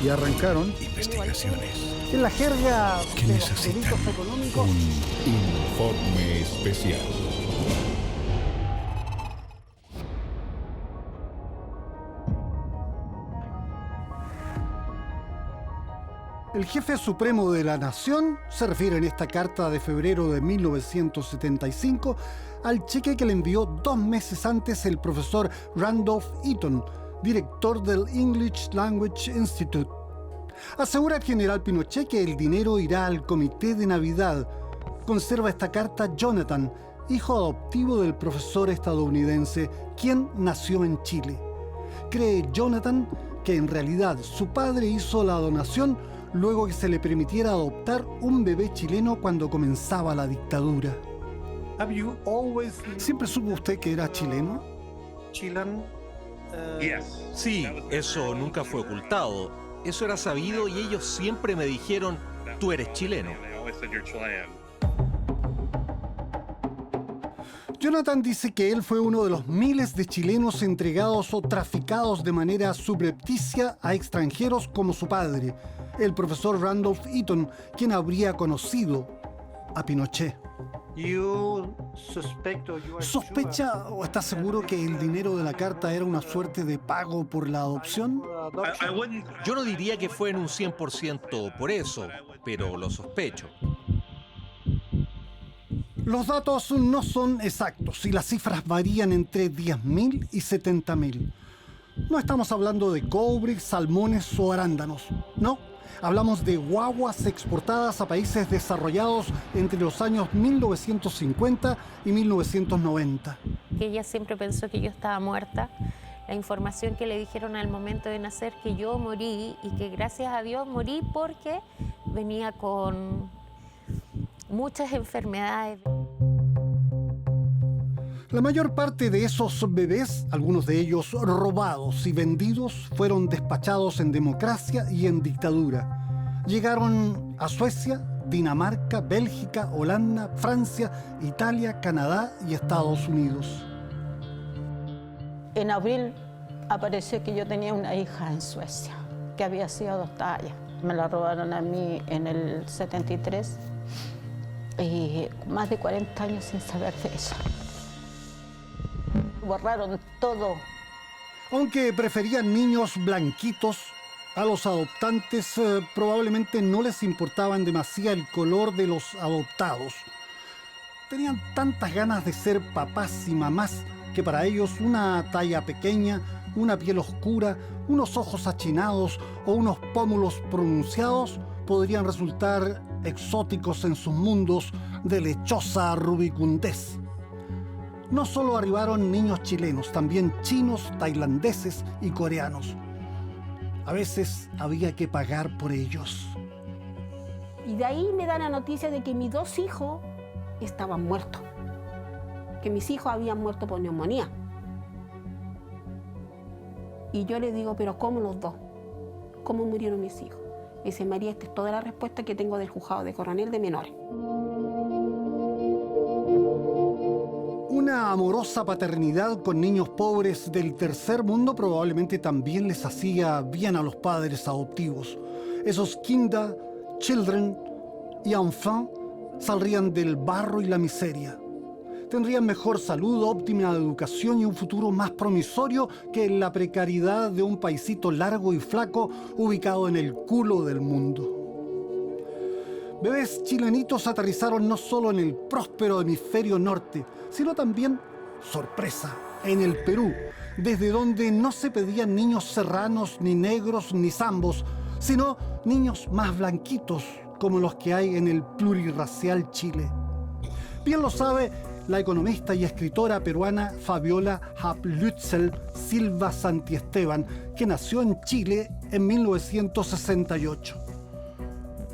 y arrancaron Investigaciones en la jerga que de los necesitan delitos económicos. un informe especial. El jefe supremo de la nación se refiere en esta carta de febrero de 1975 al cheque que le envió 2 meses antes el profesor Randolph Eaton, director del English Language Institute. Asegura el general Pinochet que el dinero irá al comité de Navidad. Conserva esta carta Jonathan, hijo adoptivo del profesor estadounidense, quien nació en Chile. Cree Jonathan que en realidad su padre hizo la donación luego que se le permitiera adoptar un bebé chileno cuando comenzaba la dictadura. ¿Siempre supo usted que era chileno? Sí, eso nunca fue ocultado. Eso era sabido y ellos siempre me dijeron, tú eres chileno. Jonathan dice que él fue uno de los miles de chilenos entregados o traficados de manera subrepticia a extranjeros como su padre, el profesor Randolph Eaton, quien habría conocido a Pinochet. ¿Sospecha o está seguro que el dinero de la carta era una suerte de pago por la adopción? Yo no diría que fue en un 100% por eso, pero lo sospecho. Los datos no son exactos y las cifras varían entre 10.000 y 70.000. No estamos hablando de cobre, salmones o arándanos, no. Hablamos de guaguas exportadas a países desarrollados entre los años 1950 y 1990. Ella siempre pensó que yo estaba muerta. La información que le dijeron al momento de nacer, que yo morí y que gracias a Dios morí porque venía con muchas enfermedades. La mayor parte de esos bebés, algunos de ellos robados y vendidos, fueron despachados en democracia y en dictadura. Llegaron a Suecia, Dinamarca, Bélgica, Holanda, Francia, Italia, Canadá y Estados Unidos. En abril apareció que yo tenía una hija en Suecia, que había sido adoptada ya. Me la robaron a mí en el 73 y más de 40 años sin saber de eso. Borraron todo. Aunque preferían niños blanquitos, a los adoptantes probablemente no les importaban demasiado el color de los adoptados. Tenían tantas ganas de ser papás y mamás que para ellos una talla pequeña, una piel oscura, unos ojos achinados o unos pómulos pronunciados podrían resultar exóticos en sus mundos de lechosa rubicundez. No solo arribaron niños chilenos, también chinos, tailandeses y coreanos. A veces había que pagar por ellos. Y de ahí me dan la noticia de que mis 2 hijos estaban muertos. Que mis hijos habían muerto por neumonía. Y yo le digo, ¿pero cómo los 2? ¿Cómo murieron mis hijos? Me dice, María, esta es toda la respuesta que tengo del juzgado de Coronel de Menores. Una amorosa paternidad con niños pobres del tercer mundo probablemente también les hacía bien a los padres adoptivos. Esos Kinder, Children y Enfants saldrían del barro y la miseria. Tendrían mejor salud, óptima educación y un futuro más promisorio que la precariedad de un paisito largo y flaco ubicado en el culo del mundo. Bebés chilenitos aterrizaron no solo en el próspero hemisferio norte, sino también, sorpresa, en el Perú, desde donde no se pedían niños serranos, ni negros, ni zambos, sino niños más blanquitos, como los que hay en el plurirracial Chile. Bien lo sabe la economista y escritora peruana Fabiola Haplützel Silva Santiesteban, que nació en Chile en 1968.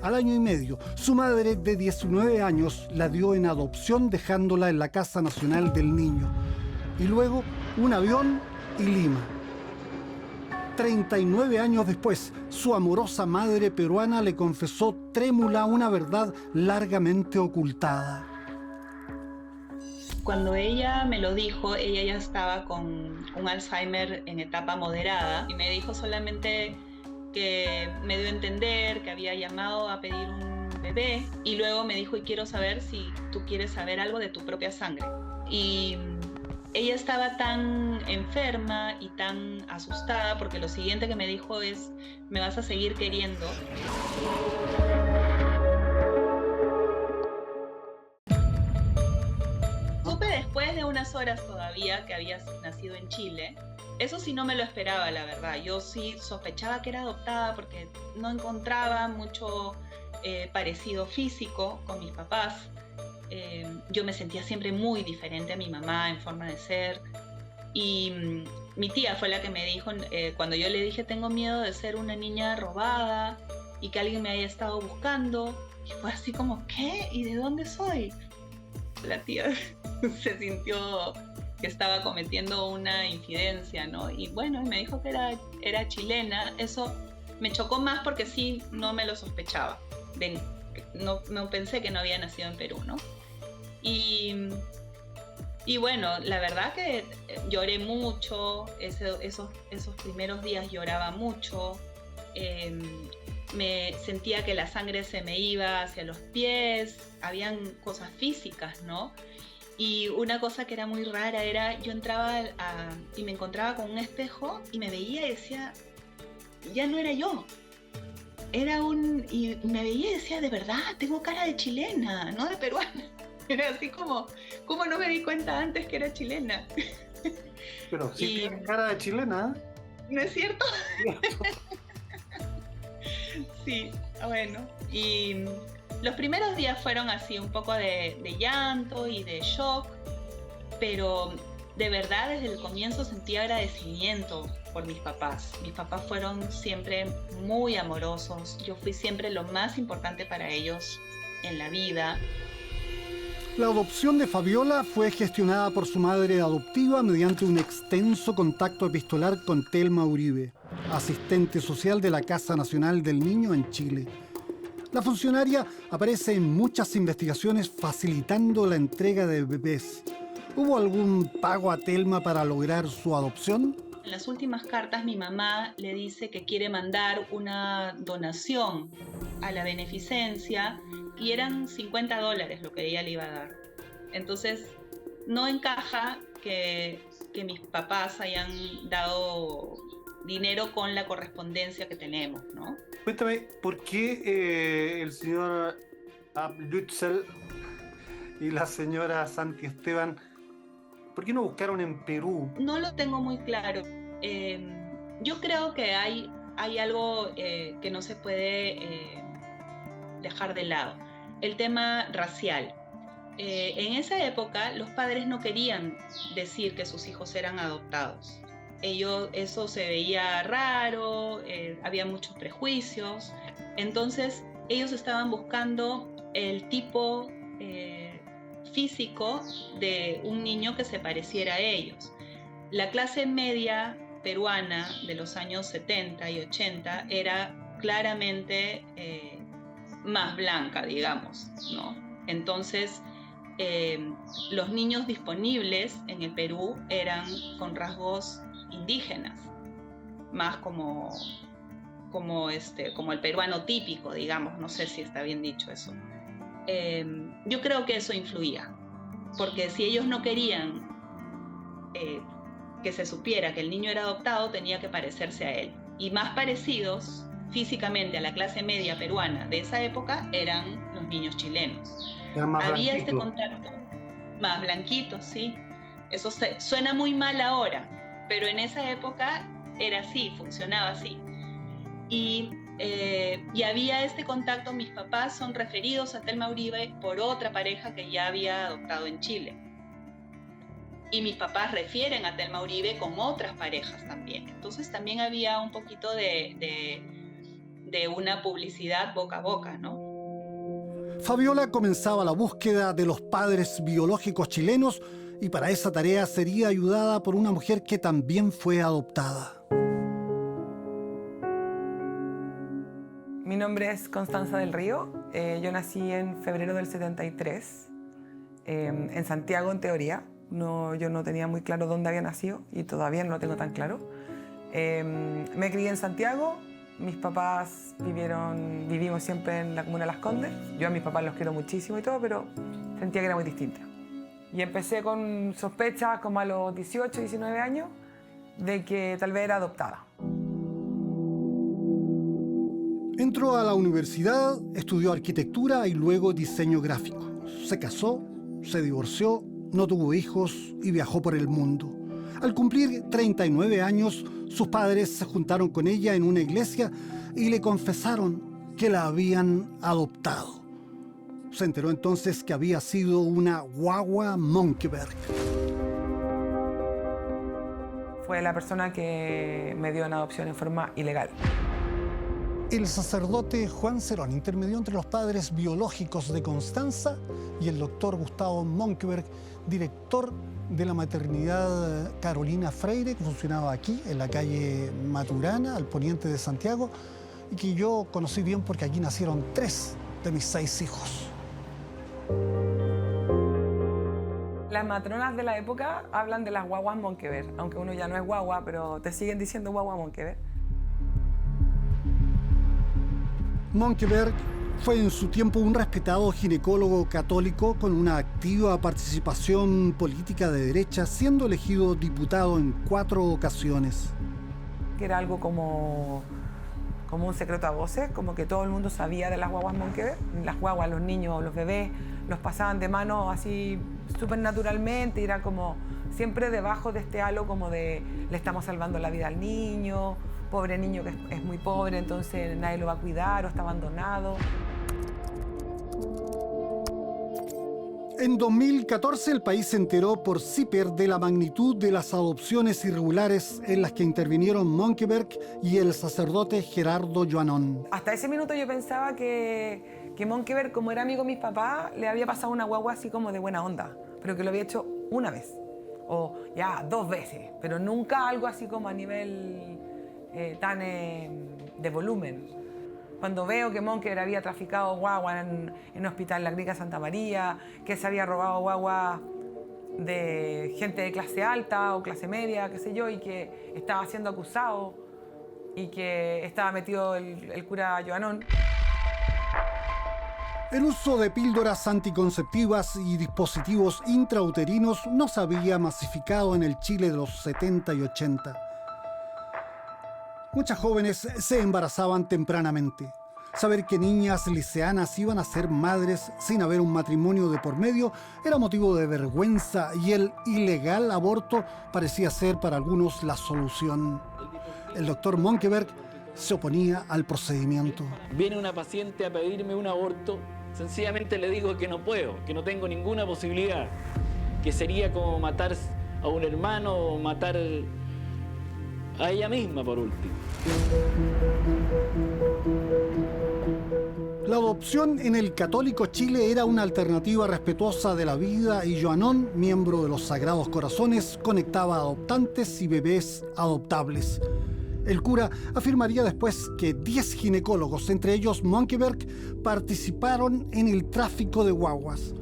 Al año y medio, su madre de 19 años la dio en adopción dejándola en la Casa Nacional del Niño. Y luego un avión y Lima. 39 años después, su amorosa madre peruana le confesó trémula una verdad largamente ocultada. Cuando ella me lo dijo, ella ya estaba con un Alzheimer en etapa moderada y me dijo solamente que me dio a entender que había llamado a pedir un bebé y luego me dijo, y quiero saber si tú quieres saber algo de tu propia sangre. Y ella estaba tan enferma y tan asustada porque lo siguiente que me dijo es, me vas a seguir queriendo. Supe después de unas horas todavía que había nacido en Chile. Eso sí no me lo esperaba, la verdad. Yo sí sospechaba que era adoptada porque no encontraba mucho parecido físico con mis papás. Yo me sentía siempre muy diferente a mi mamá en forma de ser. Y mi tía fue la que me dijo, cuando yo le dije, tengo miedo de ser una niña robada y que alguien me haya estado buscando. Y fue así como, ¿qué? ¿Y de dónde soy? La tía se sintió que estaba cometiendo una infidencia, ¿no? Y bueno, me dijo que era chilena. Eso me chocó más porque sí, no me lo sospechaba. No pensé que no había nacido en Perú, ¿no? Y bueno, la verdad que lloré mucho, esos primeros días lloraba mucho, me sentía que la sangre se me iba hacia los pies, habían cosas físicas, ¿no? Y una cosa que era muy rara era, yo entraba y me encontraba con un espejo y me veía y decía, ya no era yo. Y me veía y decía, de verdad, tengo cara de chilena, no de peruana. Era así como, ¿cómo no me di cuenta antes que era chilena? Pero sí tiene cara de chilena. ¿No es cierto? Sí, bueno. Y los primeros días fueron así, un poco de llanto y de shock, pero de verdad desde el comienzo sentí agradecimiento por mis papás. Mis papás fueron siempre muy amorosos. Yo fui siempre lo más importante para ellos en la vida. La adopción de Fabiola fue gestionada por su madre adoptiva mediante un extenso contacto epistolar con Telma Uribe, asistente social de la Casa Nacional del Niño en Chile. La funcionaria aparece en muchas investigaciones facilitando la entrega de bebés. ¿Hubo algún pago a Telma para lograr su adopción? En las últimas cartas mi mamá le dice que quiere mandar una donación a la beneficencia y eran $50 lo que ella le iba a dar. Entonces no encaja que mis papás hayan dado dinero con la correspondencia que tenemos, ¿no? Cuéntame, ¿por qué el señor Lutzel y la señora Santi Esteban, ¿por qué no buscaron en Perú? No lo tengo muy claro. Yo creo que hay algo que no se puede dejar de lado. El tema racial. En esa época los padres no querían decir que sus hijos eran adoptados. Eso se veía raro, había muchos prejuicios. Entonces ellos estaban buscando el tipo físico de un niño que se pareciera a ellos. La clase media peruana de los años 70 y 80 era claramente más blanca, digamos, ¿no? Entonces, los niños disponibles en el Perú eran con rasgos indígenas, más como el peruano típico, digamos, no sé si está bien dicho eso. Yo creo que eso influía, porque si ellos no querían que se supiera que el niño era adoptado, tenía que parecerse a él. Y más parecidos físicamente a la clase media peruana de esa época eran los niños chilenos. Había este contacto, más blanquitos, sí. Eso suena muy mal ahora, pero en esa época era así, funcionaba así. Y había este contacto. Mis papás son referidos a Telma Uribe por otra pareja que ya había adoptado en Chile. Y mis papás refieren a Telma Uribe con otras parejas también. Entonces también había un poquito de una publicidad boca a boca, ¿no? Fabiola comenzaba la búsqueda de los padres biológicos chilenos y para esa tarea sería ayudada por una mujer que también fue adoptada. Mi nombre es Constanza del Río. Yo nací en febrero del 73, en Santiago en teoría. Yo no tenía muy claro dónde había nacido y todavía no lo tengo tan claro. Me crié en Santiago Mis papás vivimos siempre en la comuna de Las Condes. Yo a mis papás los quiero muchísimo y todo, pero sentía que era muy distinta. Y empecé con sospechas como a los 18, 19 años de que tal vez era adoptada. Entró a la universidad, estudió arquitectura y luego diseño gráfico. Se casó, se divorció, no tuvo hijos y viajó por el mundo. Al cumplir 39 años, sus padres se juntaron con ella en una iglesia y le confesaron que la habían adoptado. Se enteró entonces que había sido una guagua Mönckeberg. Fue la persona que me dio en adopción en forma ilegal. El sacerdote Juan Cerón intermedió entre los padres biológicos de Constanza y el doctor Gustavo Mönckeberg, director de la maternidad Carolina Freire, que funcionaba aquí, en la calle Maturana, al poniente de Santiago, y que yo conocí bien porque aquí nacieron 3 de mis 6 hijos. Las matronas de la época hablan de las guaguas Mönckeberg, aunque uno ya no es guagua, pero te siguen diciendo guagua Mönckeberg. Mönckeberg fue en su tiempo un respetado ginecólogo católico con una activa participación política de derecha, siendo elegido diputado en 4 ocasiones. Que era algo como un secreto a voces, como que todo el mundo sabía de las guaguas Mönckeberg. Las guaguas, los niños, los bebés, los pasaban de mano así súper naturalmente, y era como siempre debajo de este halo como de le estamos salvando la vida al niño, pobre niño que es muy pobre, entonces nadie lo va a cuidar o está abandonado. En 2014 el país se enteró por CIPER de la magnitud de las adopciones irregulares en las que intervinieron Mönckeberg y el sacerdote Gerardo Joanón. Hasta ese minuto yo pensaba que Mönckeberg, como era amigo de mis papás, le había pasado una guagua así como de buena onda, pero que lo había hecho una vez, o ya 2 veces, pero nunca algo así como a nivel tan de volumen. Cuando veo que Mönckeberg había traficado guagua en un hospital en la Clínica Santa María, que se había robado guagua de gente de clase alta o clase media, qué sé yo, y que estaba siendo acusado y que estaba metido el cura Joanón. El uso de píldoras anticonceptivas y dispositivos intrauterinos no se había masificado en el Chile de los 70 y 80. Muchas jóvenes se embarazaban tempranamente. Saber que niñas liceanas iban a ser madres sin haber un matrimonio de por medio era motivo de vergüenza, y el ilegal aborto parecía ser para algunos la solución. El doctor Mönckeberg se oponía al procedimiento. Viene una paciente a pedirme un aborto, sencillamente le digo que no puedo, que no tengo ninguna posibilidad, que sería como matar a un hermano o matar a ella misma por último. La adopción en el católico Chile era una alternativa respetuosa de la vida, y Joanón, miembro de los Sagrados Corazones, conectaba adoptantes y bebés adoptables. El cura afirmaría después que 10 ginecólogos, entre ellos Mönckeberg, participaron en el tráfico de guaguas.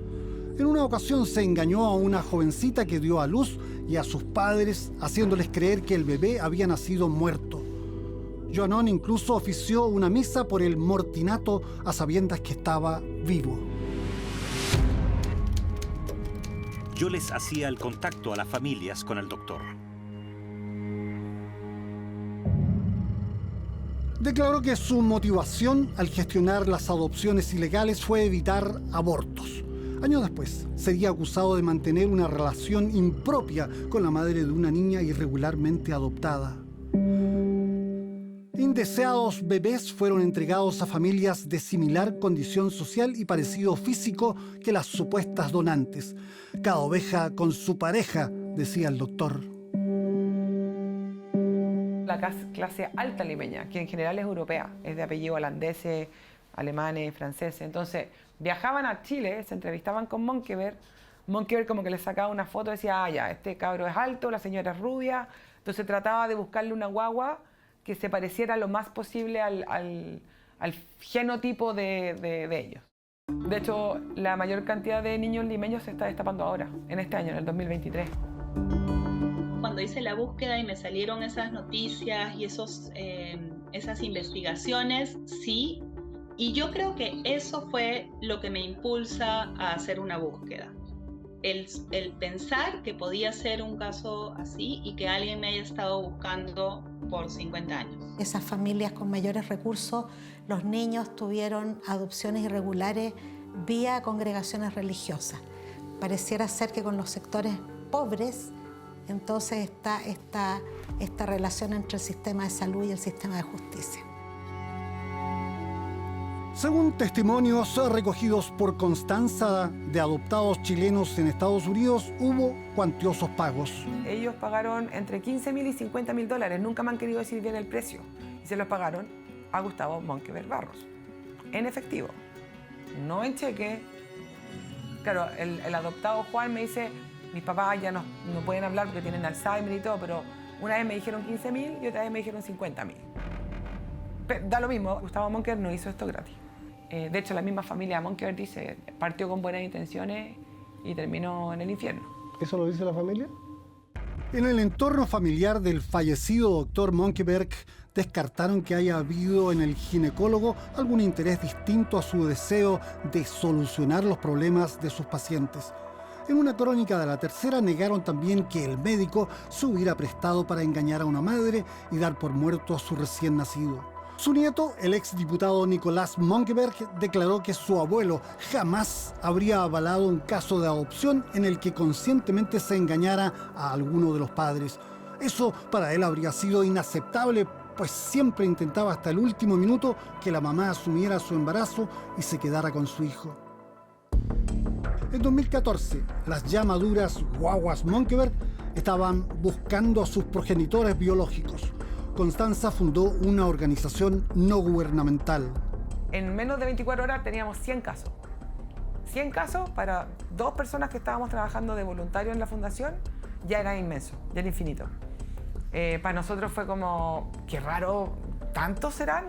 En una ocasión se engañó a una jovencita que dio a luz y a sus padres, haciéndoles creer que el bebé había nacido muerto. Joanón incluso ofició una misa por el mortinato a sabiendas que estaba vivo. Yo les hacía el contacto a las familias con el doctor. Declaró que su motivación al gestionar las adopciones ilegales fue evitar abortos. Años después, sería acusado de mantener una relación impropia con la madre de una niña irregularmente adoptada. Indeseados bebés fueron entregados a familias de similar condición social y parecido físico que las supuestas donantes. Cada oveja con su pareja, decía el doctor. La clase alta limeña, que en general es europea, es de apellido holandeses, alemanes, franceses. Entonces, viajaban a Chile, se entrevistaban con Mönckeberg. Mönckeberg como que les sacaba una foto y decía, ya, este cabro es alto, la señora es rubia. Entonces trataba de buscarle una guagua que se pareciera lo más posible al genotipo de ellos. De hecho, la mayor cantidad de niños limeños se está destapando ahora, en este año, en el 2023. Cuando hice la búsqueda y me salieron esas noticias y esas investigaciones, sí. Y yo creo que eso fue lo que me impulsa a hacer una búsqueda. El pensar que podía ser un caso así y que alguien me haya estado buscando por 50 años. Esas familias con mayores recursos, los niños tuvieron adopciones irregulares vía congregaciones religiosas. Pareciera ser que con los sectores pobres, entonces está esta relación entre el sistema de salud y el sistema de justicia. Según testimonios recogidos por Constanza de adoptados chilenos en Estados Unidos, hubo cuantiosos pagos. Ellos pagaron entre $15.000 y $50.000. Nunca me han querido decir bien el precio. Y se los pagaron a Gustavo Monkeberg Barros. En efectivo, no en cheque. Claro, el adoptado Juan me dice, mis papás ya no pueden hablar porque tienen Alzheimer y todo, pero una vez me dijeron 15.000 y otra vez me dijeron 50.000. Da lo mismo, Gustavo Monkeberg no hizo esto gratis. De hecho, la misma familia de Monkeberg dice, partió con buenas intenciones y terminó en el infierno. ¿Eso lo dice la familia? En el entorno familiar del fallecido doctor Monkeberg descartaron que haya habido en el ginecólogo algún interés distinto a su deseo de solucionar los problemas de sus pacientes. En una crónica de La Tercera negaron también que el médico se hubiera prestado para engañar a una madre y dar por muerto a su recién nacido. Su nieto, el exdiputado Nicolás Monkeberg, declaró que su abuelo jamás habría avalado un caso de adopción en el que conscientemente se engañara a alguno de los padres. Eso para él habría sido inaceptable, pues siempre intentaba hasta el último minuto que la mamá asumiera su embarazo y se quedara con su hijo. En 2014, las ya maduras guaguas Monkeberg estaban buscando a sus progenitores biológicos. Constanza fundó una organización no gubernamental. En menos de 24 horas teníamos 100 casos. 100 casos para 2 personas que estábamos trabajando de voluntario en la fundación, ya era inmenso, ya era infinito. Para nosotros fue como, qué raro, ¿tantos serán?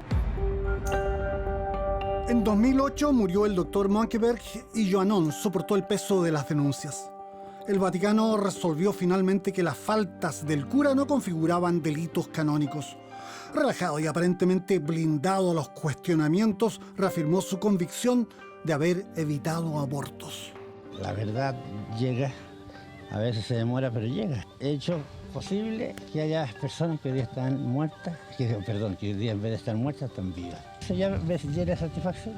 En 2008 murió el doctor Monkeberg y Joanón soportó el peso de las denuncias. El Vaticano resolvió finalmente que las faltas del cura no configuraban delitos canónicos. Relajado y aparentemente blindado a los cuestionamientos, reafirmó su convicción de haber evitado abortos. La verdad llega, a veces se demora, pero llega. He hecho posible que haya personas que hoy día están muertas, que hoy día en vez de estar muertas están vivas. Eso ya me llena satisfacción.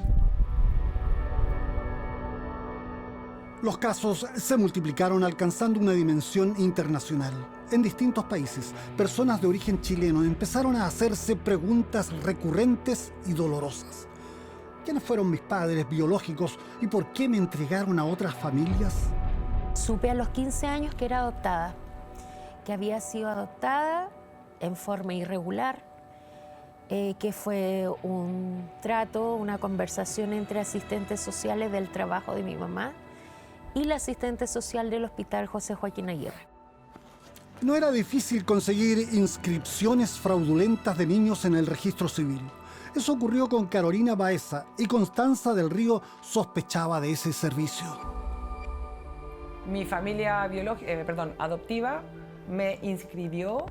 Los casos se multiplicaron alcanzando una dimensión internacional. En distintos países, personas de origen chileno empezaron a hacerse preguntas recurrentes y dolorosas. ¿Quiénes fueron mis padres biológicos y por qué me entregaron a otras familias? Supe a los 15 años que era adoptada, que había sido adoptada en forma irregular, que fue un trato, una conversación entre asistentes sociales del trabajo de mi mamá y la asistente social del Hospital José Joaquín Aguirre. No era difícil conseguir inscripciones fraudulentas de niños en el registro civil. Eso ocurrió con Carolina Baeza y Constanza del Río sospechaba de ese servicio. Mi familia adoptiva me inscribió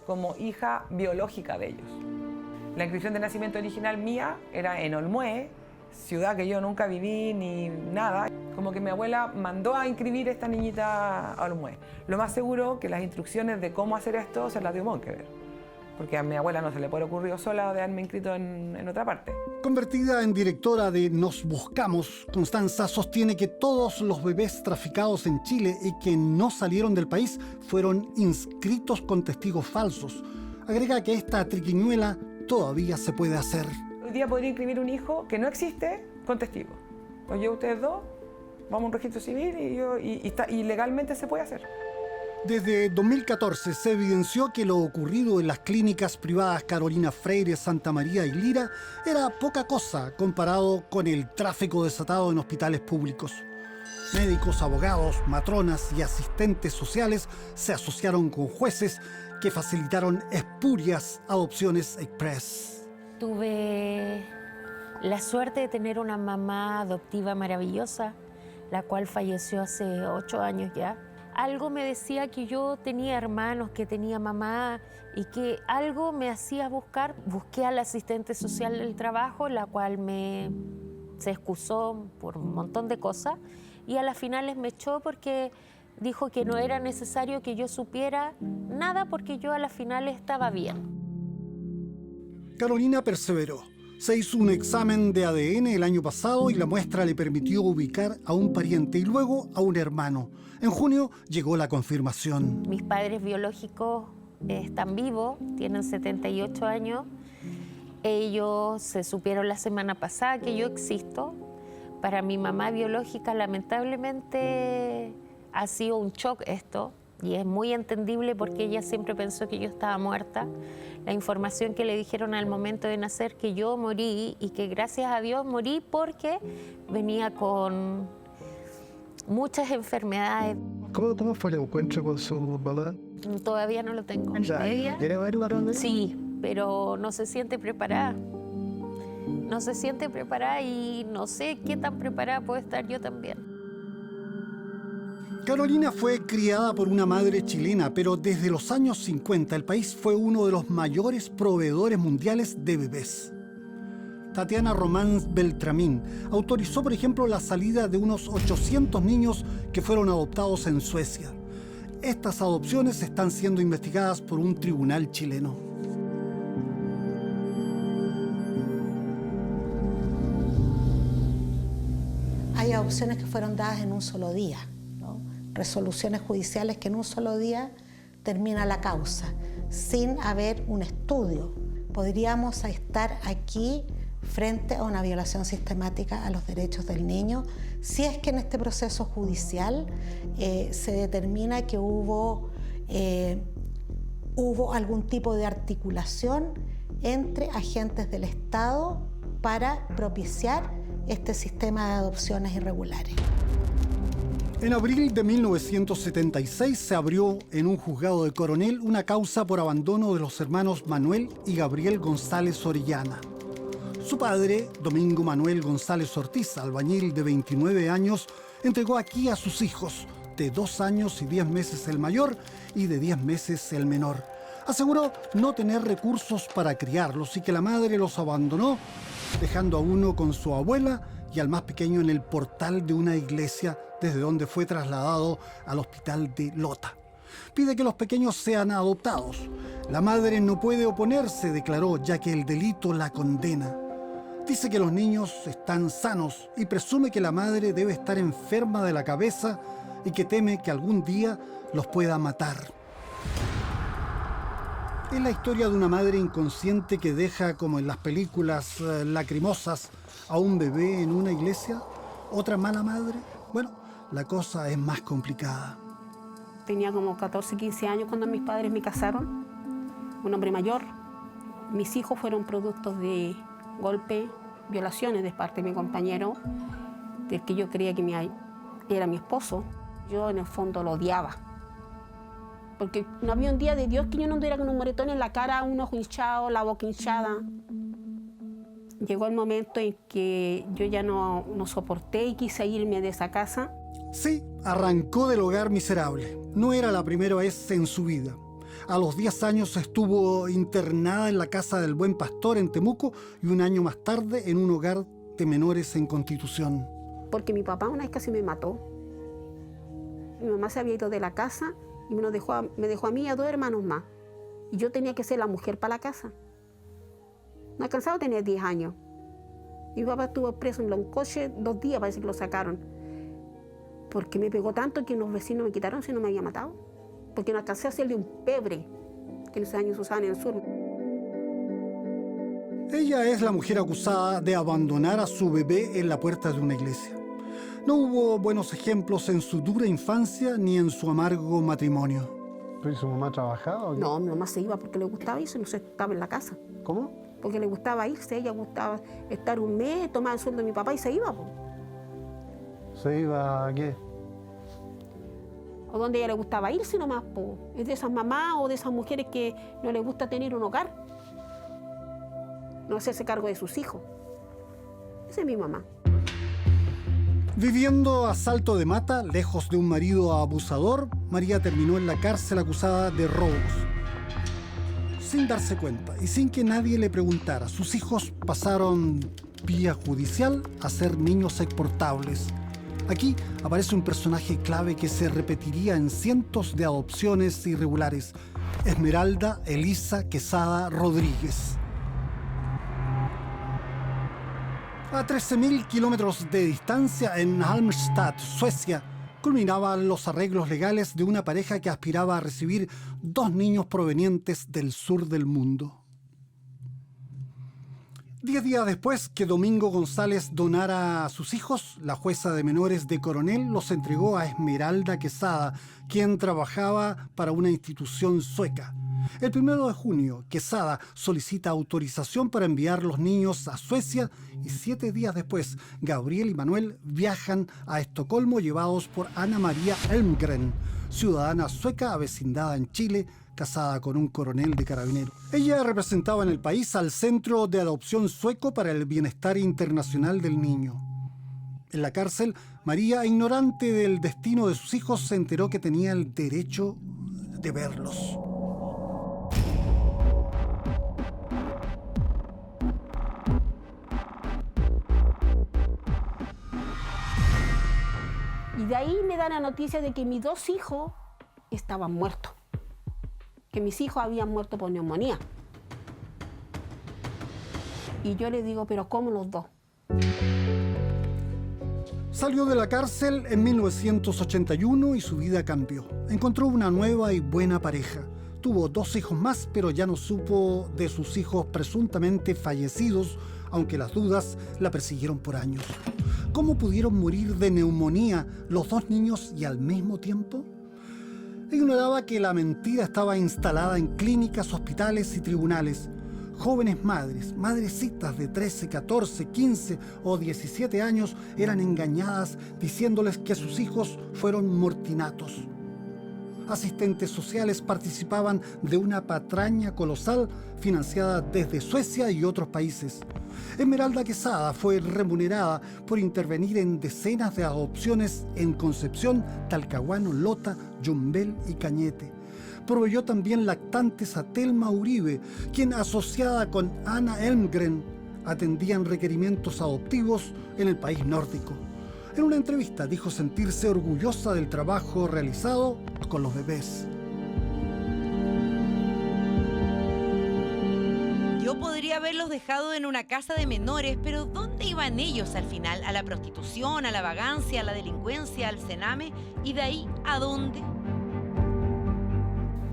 como hija biológica de ellos. La inscripción de nacimiento original mía era en Olmué, ciudad que yo nunca viví ni nada. Como que mi abuela mandó a inscribir a esta niñita a Olmué. Lo más seguro que las instrucciones de cómo hacer esto se las dio Monkeberg, porque a mi abuela no se le puede ocurrir sola de haberme inscrito en otra parte. Convertida en directora de Nos Buscamos, Constanza sostiene que todos los bebés traficados en Chile y que no salieron del país fueron inscritos con testigos falsos. Agrega que esta triquiñuela todavía se puede hacer. Hoy día podría inscribir un hijo que no existe con testigos. Los llevo ustedes dos, vamos a un registro civil y legalmente se puede hacer. Desde 2014 se evidenció que lo ocurrido en las clínicas privadas Carolina Freire, Santa María y Lira era poca cosa comparado con el tráfico desatado en hospitales públicos. Médicos, abogados, matronas y asistentes sociales se asociaron con jueces que facilitaron espurias adopciones express. Tuve la suerte de tener una mamá adoptiva maravillosa, la cual falleció hace 8 años ya. algo me decía que yo tenía hermanos, que tenía mamá y que algo me hacía buscar. Busqué a la asistente social del trabajo, la cual se excusó por un montón de cosas y a las finales me echó porque dijo que no era necesario que yo supiera nada porque yo a las finales estaba bien. Carolina perseveró. Se hizo un examen de ADN el año pasado y la muestra le permitió ubicar a un pariente y luego a un hermano. En junio llegó la confirmación. Mis padres biológicos están vivos, tienen 78 años. Ellos se supieron la semana pasada que yo existo. Para mi mamá biológica, lamentablemente, ha sido un shock esto. Y es muy entendible porque ella siempre pensó que yo estaba muerta. La información que le dijeron al momento de nacer que yo morí y que gracias a Dios morí porque venía con muchas enfermedades. ¿Cómo fue el encuentro con su mamá? Todavía no lo tengo. ¿Quiere verlo? Sí, pero no se siente preparada. No se siente preparada y no sé qué tan preparada puedo estar yo también. Carolina fue criada por una madre chilena, pero desde los años 50 el país fue uno de los mayores proveedores mundiales de bebés. Tatiana Román Beltramín autorizó, por ejemplo, la salida de unos 800 niños que fueron adoptados en Suecia. Estas adopciones están siendo investigadas por un tribunal chileno. Hay adopciones que fueron dadas en un solo día, ¿no? Resoluciones judiciales que en un solo día termina la causa, sin haber un estudio. Podríamos estar aquí frente a una violación sistemática a los derechos del niño, si es que en este proceso judicial se determina que hubo algún tipo de articulación entre agentes del Estado para propiciar este sistema de adopciones irregulares. En abril de 1976 se abrió en un juzgado de Coronel una causa por abandono de los hermanos Manuel y Gabriel González Orellana. Su padre, Domingo Manuel González Ortiz, albañil de 29 años, entregó aquí a sus hijos, de 2 años y 10 meses el mayor y de 10 meses el menor. Aseguró no tener recursos para criarlos y que la madre los abandonó, dejando a uno con su abuela y al más pequeño en el portal de una iglesia desde donde fue trasladado al hospital de Lota. Pide que los pequeños sean adoptados. La madre no puede oponerse, declaró, ya que el delito la condena. Dice que los niños están sanos y presume que la madre debe estar enferma de la cabeza y que teme que algún día los pueda matar. Es la historia de una madre inconsciente que deja, como en las películas lacrimosas, a un bebé en una iglesia. ¿Otra mala madre? Bueno, la cosa es más complicada. Tenía como 14, 15 años cuando mis padres me casaron, un hombre mayor. Mis hijos fueron productos de golpe, violaciones de parte de mi compañero, del que yo creía que era mi esposo. Yo en el fondo lo odiaba. Porque no había un día de Dios que yo no anduviera con un moretón en la cara, un ojo hinchado, la boca hinchada. Llegó el momento en que yo ya no soporté y quise irme de esa casa. Sí, arrancó del hogar miserable. No era la primera vez en su vida. A los 10 años estuvo internada en la Casa del Buen Pastor en Temuco y un año más tarde en un hogar de menores en Constitución. Porque mi papá una vez casi me mató. Mi mamá se había ido de la casa y me dejó a mí y a 2 hermanos más. Y yo tenía que ser la mujer para la casa. No alcanzaba, tenía 10 años. Mi papá estuvo preso en Loncoche 2 días, parece que lo sacaron. Porque me pegó tanto que los vecinos me quitaron si no me había matado. Porque no alcancé a hacerle un pebre, que en esos años se usaban en el sur. Ella es la mujer acusada de abandonar a su bebé en la puerta de una iglesia. No hubo buenos ejemplos en su dura infancia ni en su amargo matrimonio. ¿Pero su mamá trabajaba o qué? No, mi mamá se iba porque le gustaba irse, no se estaba en la casa. ¿Cómo? Porque le gustaba irse, ella gustaba estar un mes, tomar el sueldo de mi papá y se iba. Po. ¿Se iba a qué? O donde a ella le gustaba irse nomás. Po. Es de esas mamás o de esas mujeres que no les gusta tener un hogar. No hacerse cargo de sus hijos. Esa es mi mamá. Viviendo a salto de mata, lejos de un marido abusador, María terminó en la cárcel acusada de robos. Sin darse cuenta y sin que nadie le preguntara, sus hijos pasaron vía judicial a ser niños exportables. Aquí aparece un personaje clave que se repetiría en cientos de adopciones irregulares: Esmeralda Elisa Quesada Rodríguez. A 13.000 kilómetros de distancia, en Halmstad, Suecia, culminaban los arreglos legales de una pareja que aspiraba a recibir 2 niños provenientes del sur del mundo. 10 días después que Domingo González donara a sus hijos, la jueza de menores de Coronel los entregó a Esmeralda Quesada, quien trabajaba para una institución sueca. El 1 de junio, Quesada solicita autorización para enviar los niños a Suecia y 7 días después, Gabriel y Manuel viajan a Estocolmo llevados por Ana María Elmgren, ciudadana sueca avecindada en Chile, casada con un coronel de carabineros. Ella representaba en el país al Centro de Adopción Sueco para el Bienestar Internacional del Niño. En la cárcel, María, ignorante del destino de sus hijos, se enteró que tenía el derecho de verlos. Y de ahí me dan la noticia de que mis 2 hijos estaban muertos. Que mis hijos habían muerto por neumonía. Y yo le digo, ¿pero cómo los 2? Salió de la cárcel en 1981 y su vida cambió. Encontró una nueva y buena pareja. Tuvo 2 hijos más, pero ya no supo de sus hijos presuntamente fallecidos, aunque las dudas la persiguieron por años. ¿Cómo pudieron morir de neumonía los 2 niños y al mismo tiempo? Ignoraba que la mentira estaba instalada en clínicas, hospitales y tribunales. Jóvenes madres, madrecitas de 13, 14, 15 o 17 años eran engañadas diciéndoles que sus hijos fueron mortinatos. Asistentes sociales participaban de una patraña colosal financiada desde Suecia y otros países. Esmeralda Quesada fue remunerada por intervenir en decenas de adopciones en Concepción, Talcahuano, Lota, Yumbel y Cañete. Proveyó también lactantes a Telma Uribe, quien, asociada con Ana Elmgren, atendían requerimientos adoptivos en el país nórdico. En una entrevista dijo sentirse orgullosa del trabajo realizado con los bebés. Yo podría haberlos dejado en una casa de menores, pero ¿dónde iban ellos al final? ¿A la prostitución, a la vagancia, a la delincuencia, al cename? ¿Y de ahí a dónde?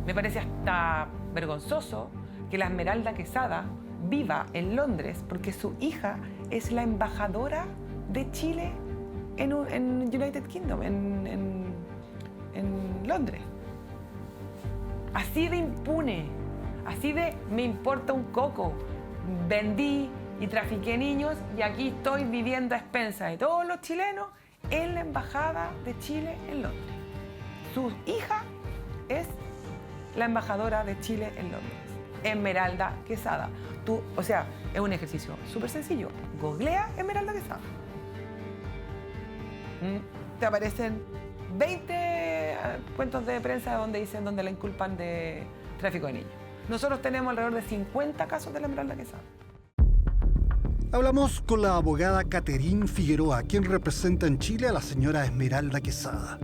Me parece hasta vergonzoso que la Esmeralda Quesada viva en Londres porque su hija es la embajadora de Chile en United Kingdom, en Londres. Así de impune, así de me importa un coco. Vendí y trafiqué niños y aquí estoy viviendo a expensas de todos los chilenos en la embajada de Chile en Londres. Su hija es la embajadora de Chile en Londres, Esmeralda Quesada. O sea, es un ejercicio súper sencillo. Googlea Esmeralda Quesada. Te aparecen 20 cuentos de prensa donde la inculpan de tráfico de niños. Nosotros tenemos alrededor de 50 casos de la Esmeralda Quesada. Hablamos con la abogada Caterín Figueroa, quien representa en Chile a la señora Esmeralda Quesada.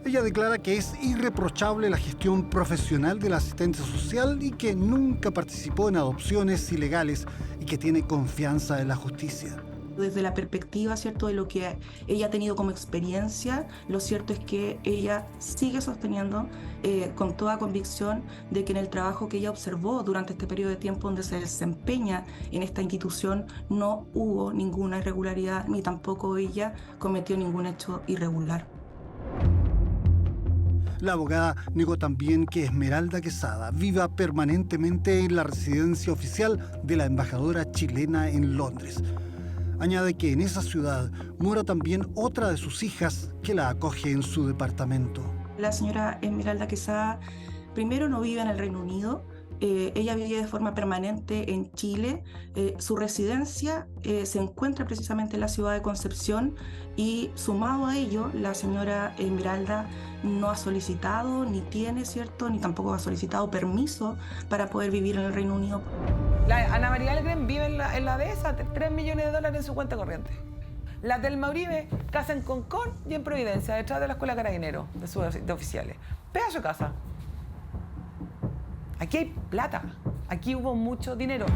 Ella declara que es irreprochable la gestión profesional del asistente social y que nunca participó en adopciones ilegales y que tiene confianza en la justicia. Desde la perspectiva, ¿cierto?, de lo que ella ha tenido como experiencia, lo cierto es que ella sigue sosteniendo con toda convicción de que en el trabajo que ella observó durante este periodo de tiempo donde se desempeña en esta institución no hubo ninguna irregularidad ni tampoco ella cometió ningún hecho irregular. La abogada negó también que Esmeralda Quesada viva permanentemente en la residencia oficial de la embajadora chilena en Londres. Añade que en esa ciudad mora también otra de sus hijas que la acoge en su departamento. La señora Esmeralda Quesada primero no vive en el Reino Unido, ella vive de forma permanente en Chile. Su residencia se encuentra precisamente en la ciudad de Concepción y sumado a ello, la señora Esmeralda no ha solicitado, ni tiene, ¿cierto?, ni tampoco ha solicitado permiso para poder vivir en el Reino Unido. La Ana María Alegren vive en la dehesa, $3 millones en su cuenta corriente. Las del Mauribe, casa en Concón y en Providencia, detrás de la Escuela Carabineros, de oficiales. Pedazo de casa. Aquí hay plata, aquí hubo mucho dinero.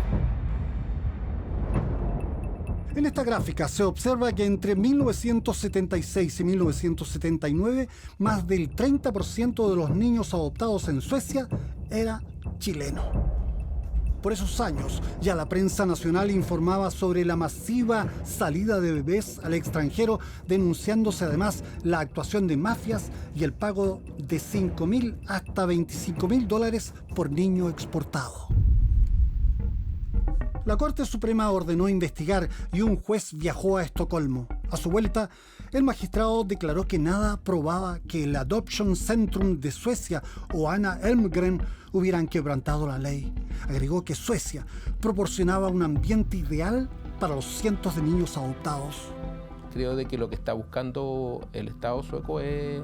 En esta gráfica se observa que entre 1976 y 1979, más del 30% de los niños adoptados en Suecia era chileno. Por esos años, ya la prensa nacional informaba sobre la masiva salida de bebés al extranjero, denunciándose además la actuación de mafias y el pago de $5.000 hasta $25.000 por niño exportado. La Corte Suprema ordenó investigar y un juez viajó a Estocolmo. A su vuelta, el magistrado declaró que nada probaba que el Adoption Centrum de Suecia o Anna Elmgren hubieran quebrantado la ley. Agregó que Suecia proporcionaba un ambiente ideal para los cientos de niños adoptados. Creo de que lo que está buscando el Estado sueco es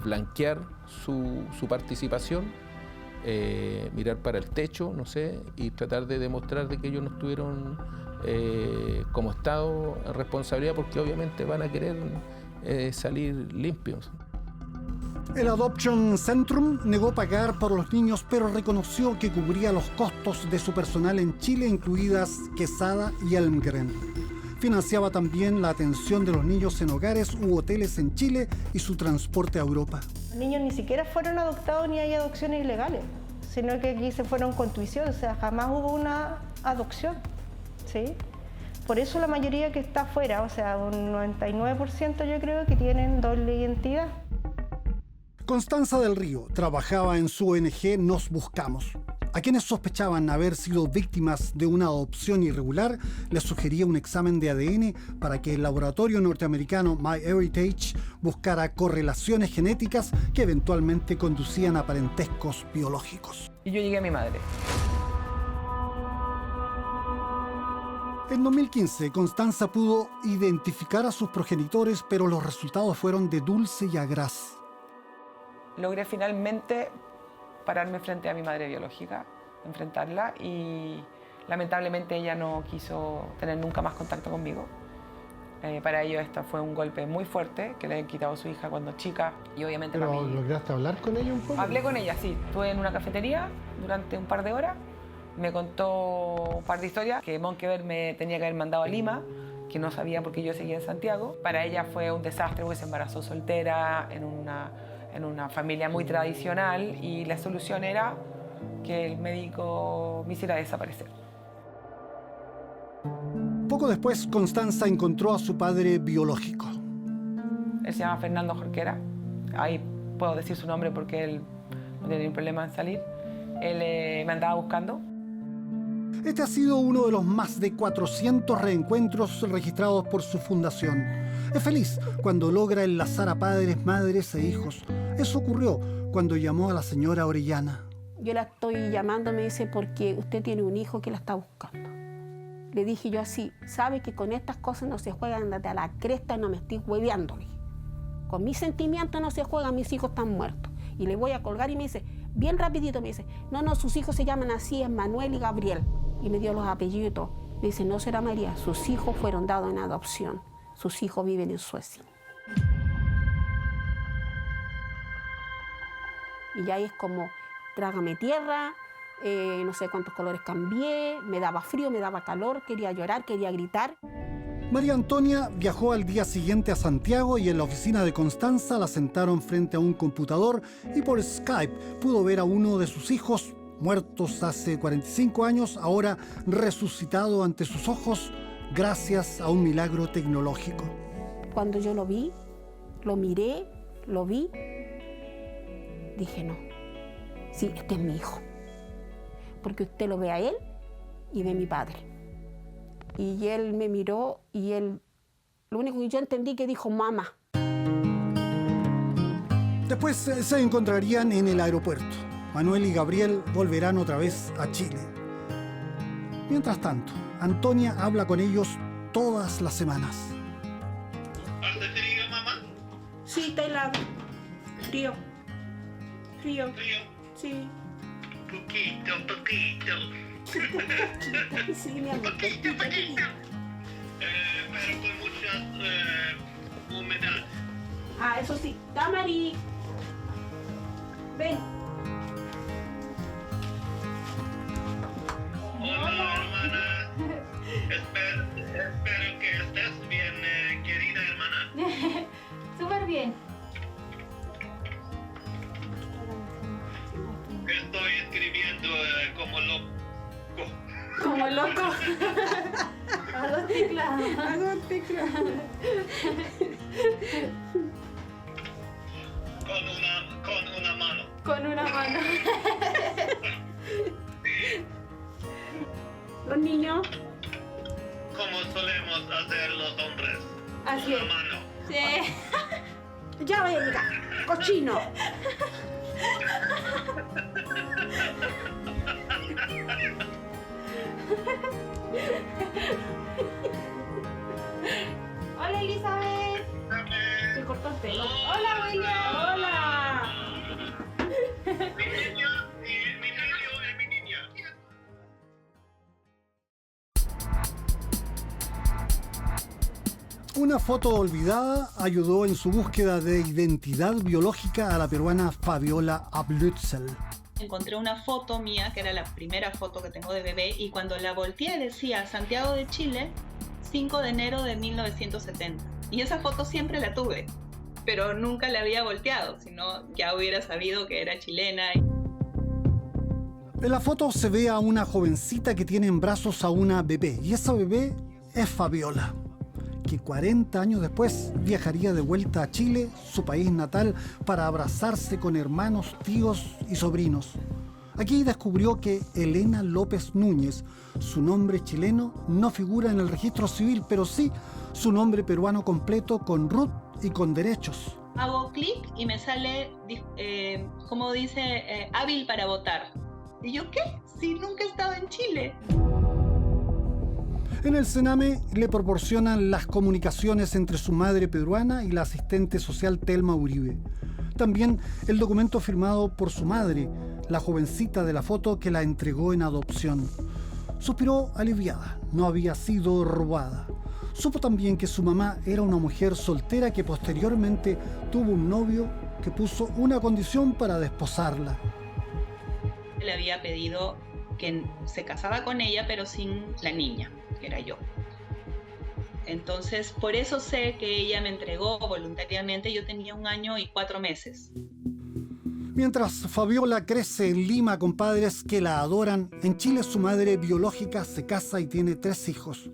blanquear su participación, mirar para el techo, no sé, y tratar de demostrar de que ellos no estuvieron como Estado en responsabilidad, porque obviamente van a querer salir limpios. El Adoption Centrum negó pagar por los niños, pero reconoció que cubría los costos de su personal en Chile, incluidas Quesada y Elmgren. Financiaba también la atención de los niños en hogares u hoteles en Chile y su transporte a Europa. Los niños ni siquiera fueron adoptados ni hay adopciones ilegales, sino que aquí se fueron con tuición, o sea, jamás hubo una adopción, ¿sí? Por eso la mayoría que está afuera, o sea, un 99% yo creo que tienen doble identidad. Constanza del Río trabajaba en su ONG Nos Buscamos. A quienes sospechaban haber sido víctimas de una adopción irregular, les sugería un examen de ADN para que el laboratorio norteamericano MyHeritage buscara correlaciones genéticas que eventualmente conducían a parentescos biológicos. Y yo llegué a mi madre. En 2015, Constanza pudo identificar a sus progenitores, pero los resultados fueron de dulce y agraz. Logré finalmente pararme frente a mi madre biológica, enfrentarla, y lamentablemente ella no quiso tener nunca más contacto conmigo. Para ello esto fue un golpe muy fuerte, que le habían quitado a su hija cuando chica, y obviamente ¿Pero para mí... lograste hablar con ella un poco? Hablé con ella, sí. Estuve en una cafetería durante un par de horas, me contó un par de historias, que Monkeberg me tenía que haber mandado a Lima, que no sabía porque yo seguía en Santiago. Para ella fue un desastre, porque se embarazó soltera en una familia muy tradicional, y la solución era que el médico me hiciera desaparecer. Poco después, Constanza encontró a su padre biológico. Él se llama Fernando Jorquera. Ahí puedo decir su nombre porque él no tiene ningún problema en salir. Él me andaba buscando. Este ha sido uno de los más de 400 reencuentros registrados por su fundación. Es feliz cuando logra enlazar a padres, madres e hijos. Eso ocurrió cuando llamó a la señora Orellana. Yo la estoy llamando, me dice, porque usted tiene un hijo que la está buscando. Le dije yo así, sabe que con estas cosas no se juegan, andate a la cresta, no me estoy hueveando. Con mis sentimientos no se juegan, mis hijos están muertos. Y le voy a colgar y me dice, bien rapidito, me dice, no, sus hijos se llaman así, es Manuel y Gabriel. Y me dio los apellidos y todo. Me dice, no será María, sus hijos fueron dados en adopción. Sus hijos viven en Suecia. Y ya es como, trágame tierra, no sé cuántos colores cambié, me daba frío, me daba calor, quería llorar, quería gritar. María Antonia viajó al día siguiente a Santiago y en la oficina de Constanza la sentaron frente a un computador y por Skype pudo ver a uno de sus hijos, muertos hace 45 años, ahora resucitado ante sus ojos gracias a un milagro tecnológico. Cuando yo lo vi, lo miré, lo vi, dije no, sí, este es mi hijo. Porque usted lo ve a él y ve a mi padre. Y él me miró y él, lo único que yo entendí que dijo mamá. Después se encontrarían en el aeropuerto. Manuel y Gabriel volverán otra vez a Chile. Mientras tanto, Antonia habla con ellos todas las semanas. ¿Hace frío, mamá? Sí, está helado. Frío. Frío. ¿Frío? Sí. Poquito. Sí, mi amor. Poquito. Pero con mucha humedad. Ah, eso sí. Tamari. Ven. Hola, hermana. Espero que estés bien, querida hermana. Súper bien. Estoy escribiendo como loco. Como loco. A dos teclados. Con una mano. Con una mano. Los niños. Como solemos hacer los hombres. Así Una es. mano. Sí. Ya voy a llegar. Cochino. Hola, Elizabeth. Se cortó el pelo. Hola, William. Hola. Mi niño es mi niña. Una foto olvidada ayudó en su búsqueda de identidad biológica a la peruana Fabiola Ablützel. Encontré una foto mía, que era la primera foto que tengo de bebé, y cuando la volteé decía Santiago de Chile, 5 de enero de 1970. Y esa foto siempre la tuve, pero nunca la había volteado, sino ya hubiera sabido que era chilena. En la foto se ve a una jovencita que tiene en brazos a una bebé, y esa bebé es Fabiola, que 40 años después viajaría de vuelta a Chile, su país natal, para abrazarse con hermanos, tíos y sobrinos. Aquí descubrió que Elena López Núñez, su nombre chileno, no figura en el registro civil, pero sí su nombre peruano completo con RUT y con derechos. Hago clic y me sale, como dice, hábil para votar. ¿Y yo qué? Si nunca he estado en Chile. En el Sename le proporcionan las comunicaciones entre su madre peruana y la asistente social Telma Uribe. También el documento firmado por su madre, la jovencita de la foto que la entregó en adopción. Suspiró aliviada, no había sido robada. Supo también que su mamá era una mujer soltera que posteriormente tuvo un novio que puso una condición para desposarla. Le había pedido que se casaba con ella, pero sin la niña, que era yo. Entonces, por eso sé que ella me entregó voluntariamente. Yo tenía 1 año y 4 meses. Mientras Fabiola crece en Lima con padres que la adoran, en Chile su madre biológica se casa y tiene 3 hijos.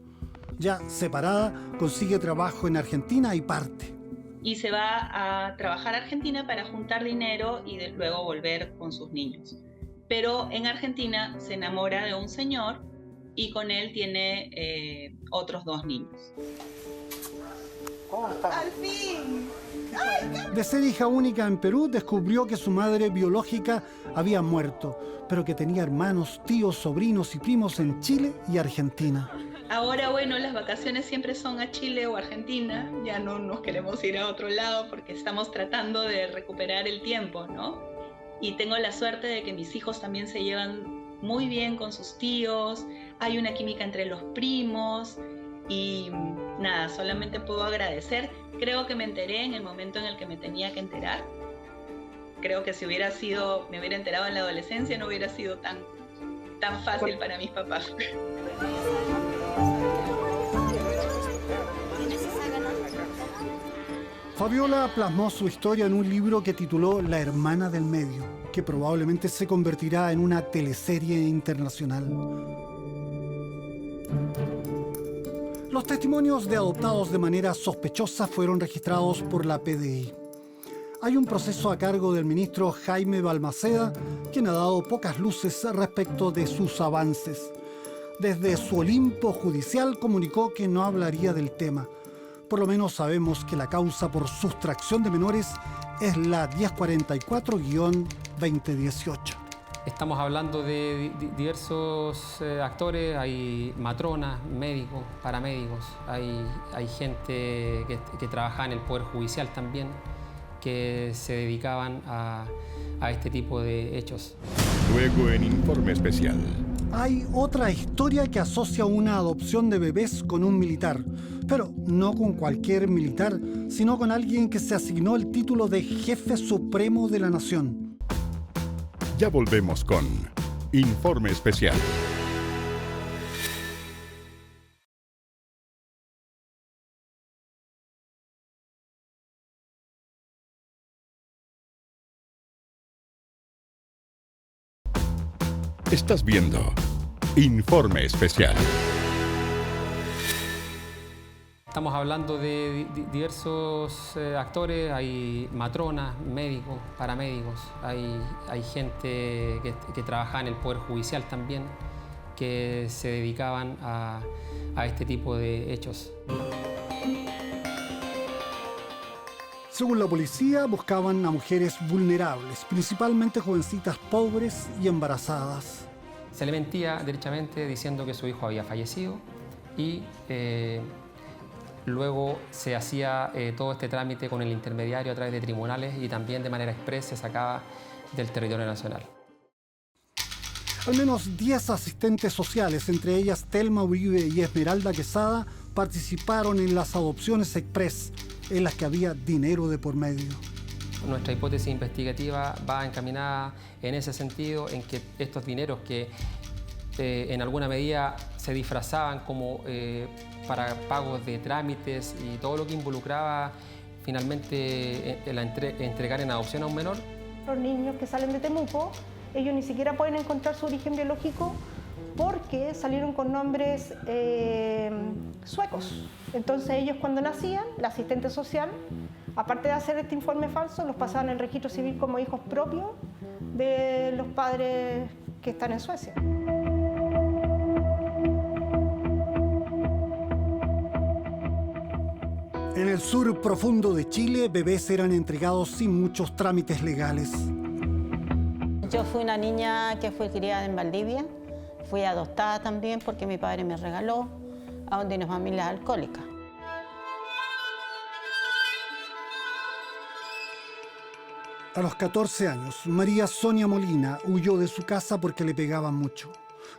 Ya separada, consigue trabajo en Argentina y parte. Y se va a trabajar a Argentina para juntar dinero y luego volver con sus niños. Pero en Argentina se enamora de un señor y con él tiene otros 2 niños. ¡Al fin! De ser hija única en Perú, descubrió que su madre biológica había muerto, pero que tenía hermanos, tíos, sobrinos y primos en Chile y Argentina. Ahora, bueno, las vacaciones siempre son a Chile o Argentina. Ya no nos queremos ir a otro lado porque estamos tratando de recuperar el tiempo, ¿no? Y tengo la suerte de que mis hijos también se llevan muy bien con sus tíos. Hay una química entre los primos. Y nada, solamente puedo agradecer. Creo que me enteré en el momento en el que me tenía que enterar. Creo que si me hubiera enterado en la adolescencia, no hubiera sido tan fácil para mis papás. Fabiola plasmó su historia en un libro que tituló La hermana del medio, que probablemente se convertirá en una teleserie internacional. Los testimonios de adoptados de manera sospechosa fueron registrados por la PDI. Hay un proceso a cargo del ministro Jaime Balmaceda, quien ha dado pocas luces respecto de sus avances. Desde su Olimpo judicial comunicó que no hablaría del tema. Por lo menos sabemos que la causa por sustracción de menores es la 1044-2018. Estamos hablando de diversos actores, hay matronas, médicos, paramédicos, hay gente que trabajaba en el Poder Judicial también, que se dedicaban a este tipo de hechos. Luego en Informe Especial. Hay otra historia que asocia una adopción de bebés con un militar, pero no con cualquier militar, sino con alguien que se asignó el título de Jefe Supremo de la Nación. Ya volvemos con Informe Especial. Estás viendo Informe Especial. Estamos hablando de diversos actores, hay matronas, médicos, paramédicos, hay gente que trabajaba en el Poder Judicial también, que se dedicaban a este tipo de hechos. Según la policía, buscaban a mujeres vulnerables, principalmente jovencitas pobres y embarazadas. Se le mentía derechamente diciendo que su hijo había fallecido y luego se hacía todo este trámite con el intermediario a través de tribunales y también de manera expresa se sacaba del territorio nacional. Al menos 10 asistentes sociales, entre ellas Telma Uribe y Esmeralda Quesada, participaron en las adopciones express, en las que había dinero de por medio. Nuestra hipótesis investigativa va encaminada en ese sentido, en que estos dineros que en alguna medida se disfrazaban como para pagos de trámites y todo lo que involucraba finalmente entregar en adopción a un menor. Los niños que salen de Temuco, ellos ni siquiera pueden encontrar su origen biológico porque salieron con nombres suecos. Entonces ellos cuando nacían, la asistente social, aparte de hacer este informe falso, los pasaban al registro civil como hijos propios de los padres que están en Suecia. En el sur profundo de Chile, bebés eran entregados sin muchos trámites legales. Yo fui una niña que fue criada en Valdivia. Fui adoptada también porque mi padre me regaló a una familia alcohólica. A los 14 años, María Sonia Molina huyó de su casa porque le pegaban mucho.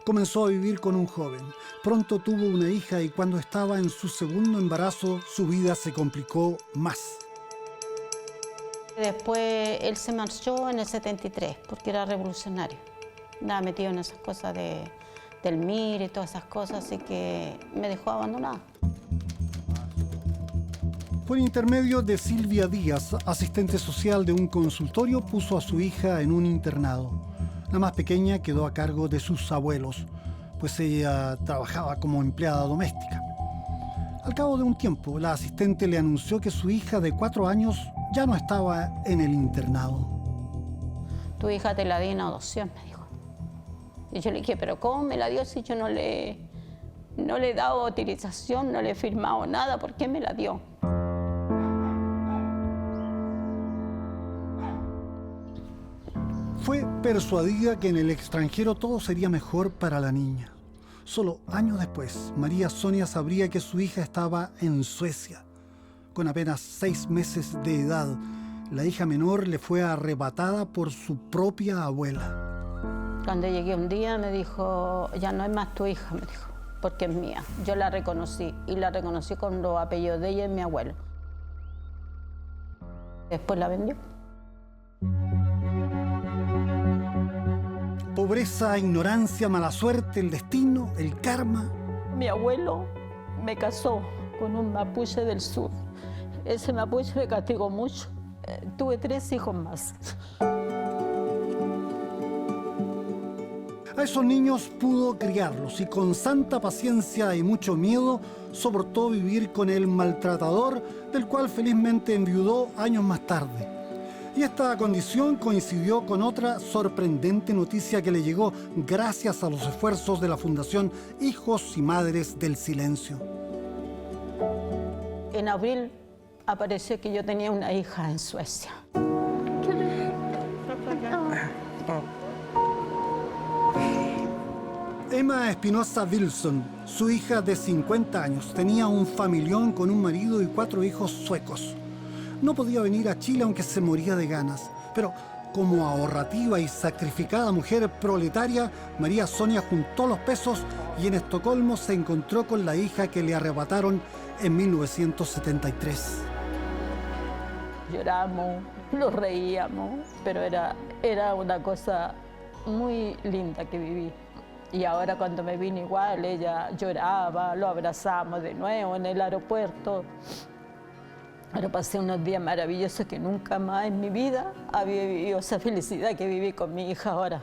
Comenzó a vivir con un joven. Pronto tuvo una hija y cuando estaba en su segundo embarazo, su vida se complicó más. Después él se marchó en el 73 porque era revolucionario. Andaba metido en esas cosas del MIR y todas esas cosas, así que me dejó abandonada. Por intermedio de Silvia Díaz, asistente social de un consultorio, puso a su hija en un internado. La más pequeña quedó a cargo de sus abuelos, pues ella trabajaba como empleada doméstica. Al cabo de un tiempo, la asistente le anunció que su hija de 4 años ya no estaba en el internado. Tu hija te la di en adopción, me dijo. Y yo le dije, ¿pero cómo me la dio si yo no le he dado autorización, no le he firmado nada? ¿Por qué me la dio? Fue persuadida que en el extranjero todo sería mejor para la niña. Solo años después, María Sonia sabría que su hija estaba en Suecia. Con apenas 6 meses de edad, la hija menor le fue arrebatada por su propia abuela. Cuando llegué un día me dijo, ya no es más tu hija, me dijo, porque es mía. Yo la reconocí y la reconocí con los apellidos de ella y mi abuelo. Después la vendió. Pobreza, ignorancia, mala suerte, el destino, el karma. Mi abuelo me casó con un mapuche del sur. Ese mapuche me castigó mucho. Tuve 3 hijos más. A esos niños pudo criarlos y con santa paciencia y mucho miedo soportó vivir con el maltratador, del cual felizmente enviudó años más tarde. Y esta condición coincidió con otra sorprendente noticia que le llegó gracias a los esfuerzos de la Fundación Hijos y Madres del Silencio. En abril apareció que yo tenía una hija en Suecia. Vilma Espinosa Wilson, su hija de 50 años, tenía un familión con un marido y 4 hijos suecos. No podía venir a Chile aunque se moría de ganas, pero como ahorrativa y sacrificada mujer proletaria, María Sonia juntó los pesos y en Estocolmo se encontró con la hija que le arrebataron en 1973. Lloramos, nos reíamos, pero era una cosa muy linda que viví. Y ahora cuando me vine igual, ella lloraba, lo abrazamos de nuevo en el aeropuerto. Ahora pasé unos días maravillosos que nunca más en mi vida había vivido esa felicidad que viví con mi hija ahora.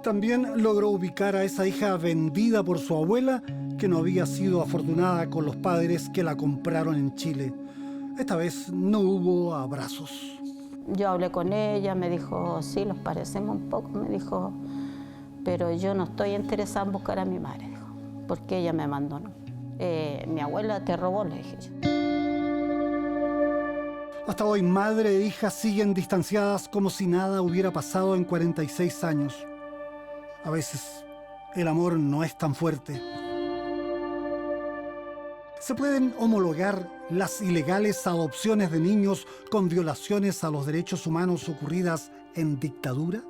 También logró ubicar a esa hija vendida por su abuela, que no había sido afortunada con los padres que la compraron en Chile. Esta vez no hubo abrazos. Yo hablé con ella, me dijo, sí, nos parecemos un poco, me dijo, pero yo no estoy interesada en buscar a mi madre, dijo, porque ella me abandonó. Mi abuela te robó, le dije yo. Hasta hoy, madre e hija siguen distanciadas como si nada hubiera pasado en 46 años. A veces, el amor no es tan fuerte. ¿Se pueden homologar las ilegales adopciones de niños con violaciones a los derechos humanos ocurridas en dictadura?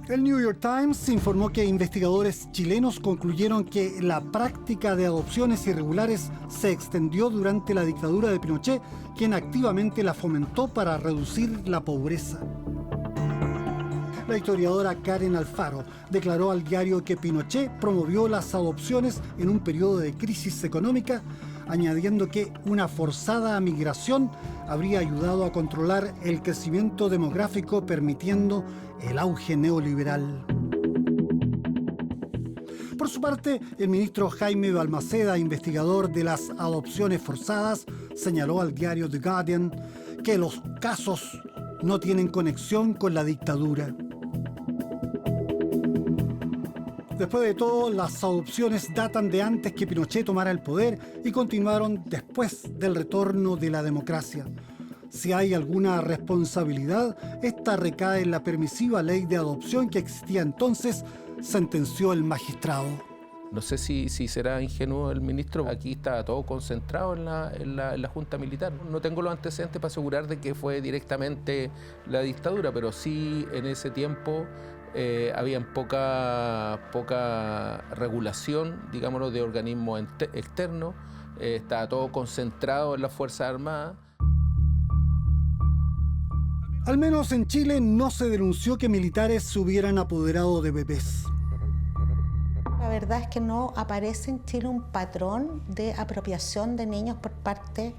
El New York Times informó que investigadores chilenos concluyeron que la práctica de adopciones irregulares se extendió durante la dictadura de Pinochet, quien activamente la fomentó para reducir la pobreza. La historiadora Karen Alfaro declaró al diario que Pinochet promovió las adopciones en un periodo de crisis económica, añadiendo que una forzada migración habría ayudado a controlar el crecimiento demográfico, permitiendo el auge neoliberal. Por su parte, el ministro Jaime Balmaceda, investigador de las adopciones forzadas, señaló al diario The Guardian que los casos no tienen conexión con la dictadura. Después de todo, las adopciones datan de antes que Pinochet tomara el poder y continuaron después del retorno de la democracia. Si hay alguna responsabilidad, esta recae en la permisiva ley de adopción que existía entonces, sentenció el magistrado. No sé si será ingenuo el ministro. Aquí está todo concentrado en la Junta Militar. No tengo los antecedentes para asegurar de que fue directamente la dictadura, pero sí en ese tiempo había poca regulación, digámoslo, de organismos externos. Estaba todo concentrado en las Fuerzas Armadas. Al menos en Chile no se denunció que militares se hubieran apoderado de bebés. La verdad es que no aparece en Chile un patrón de apropiación de niños por parte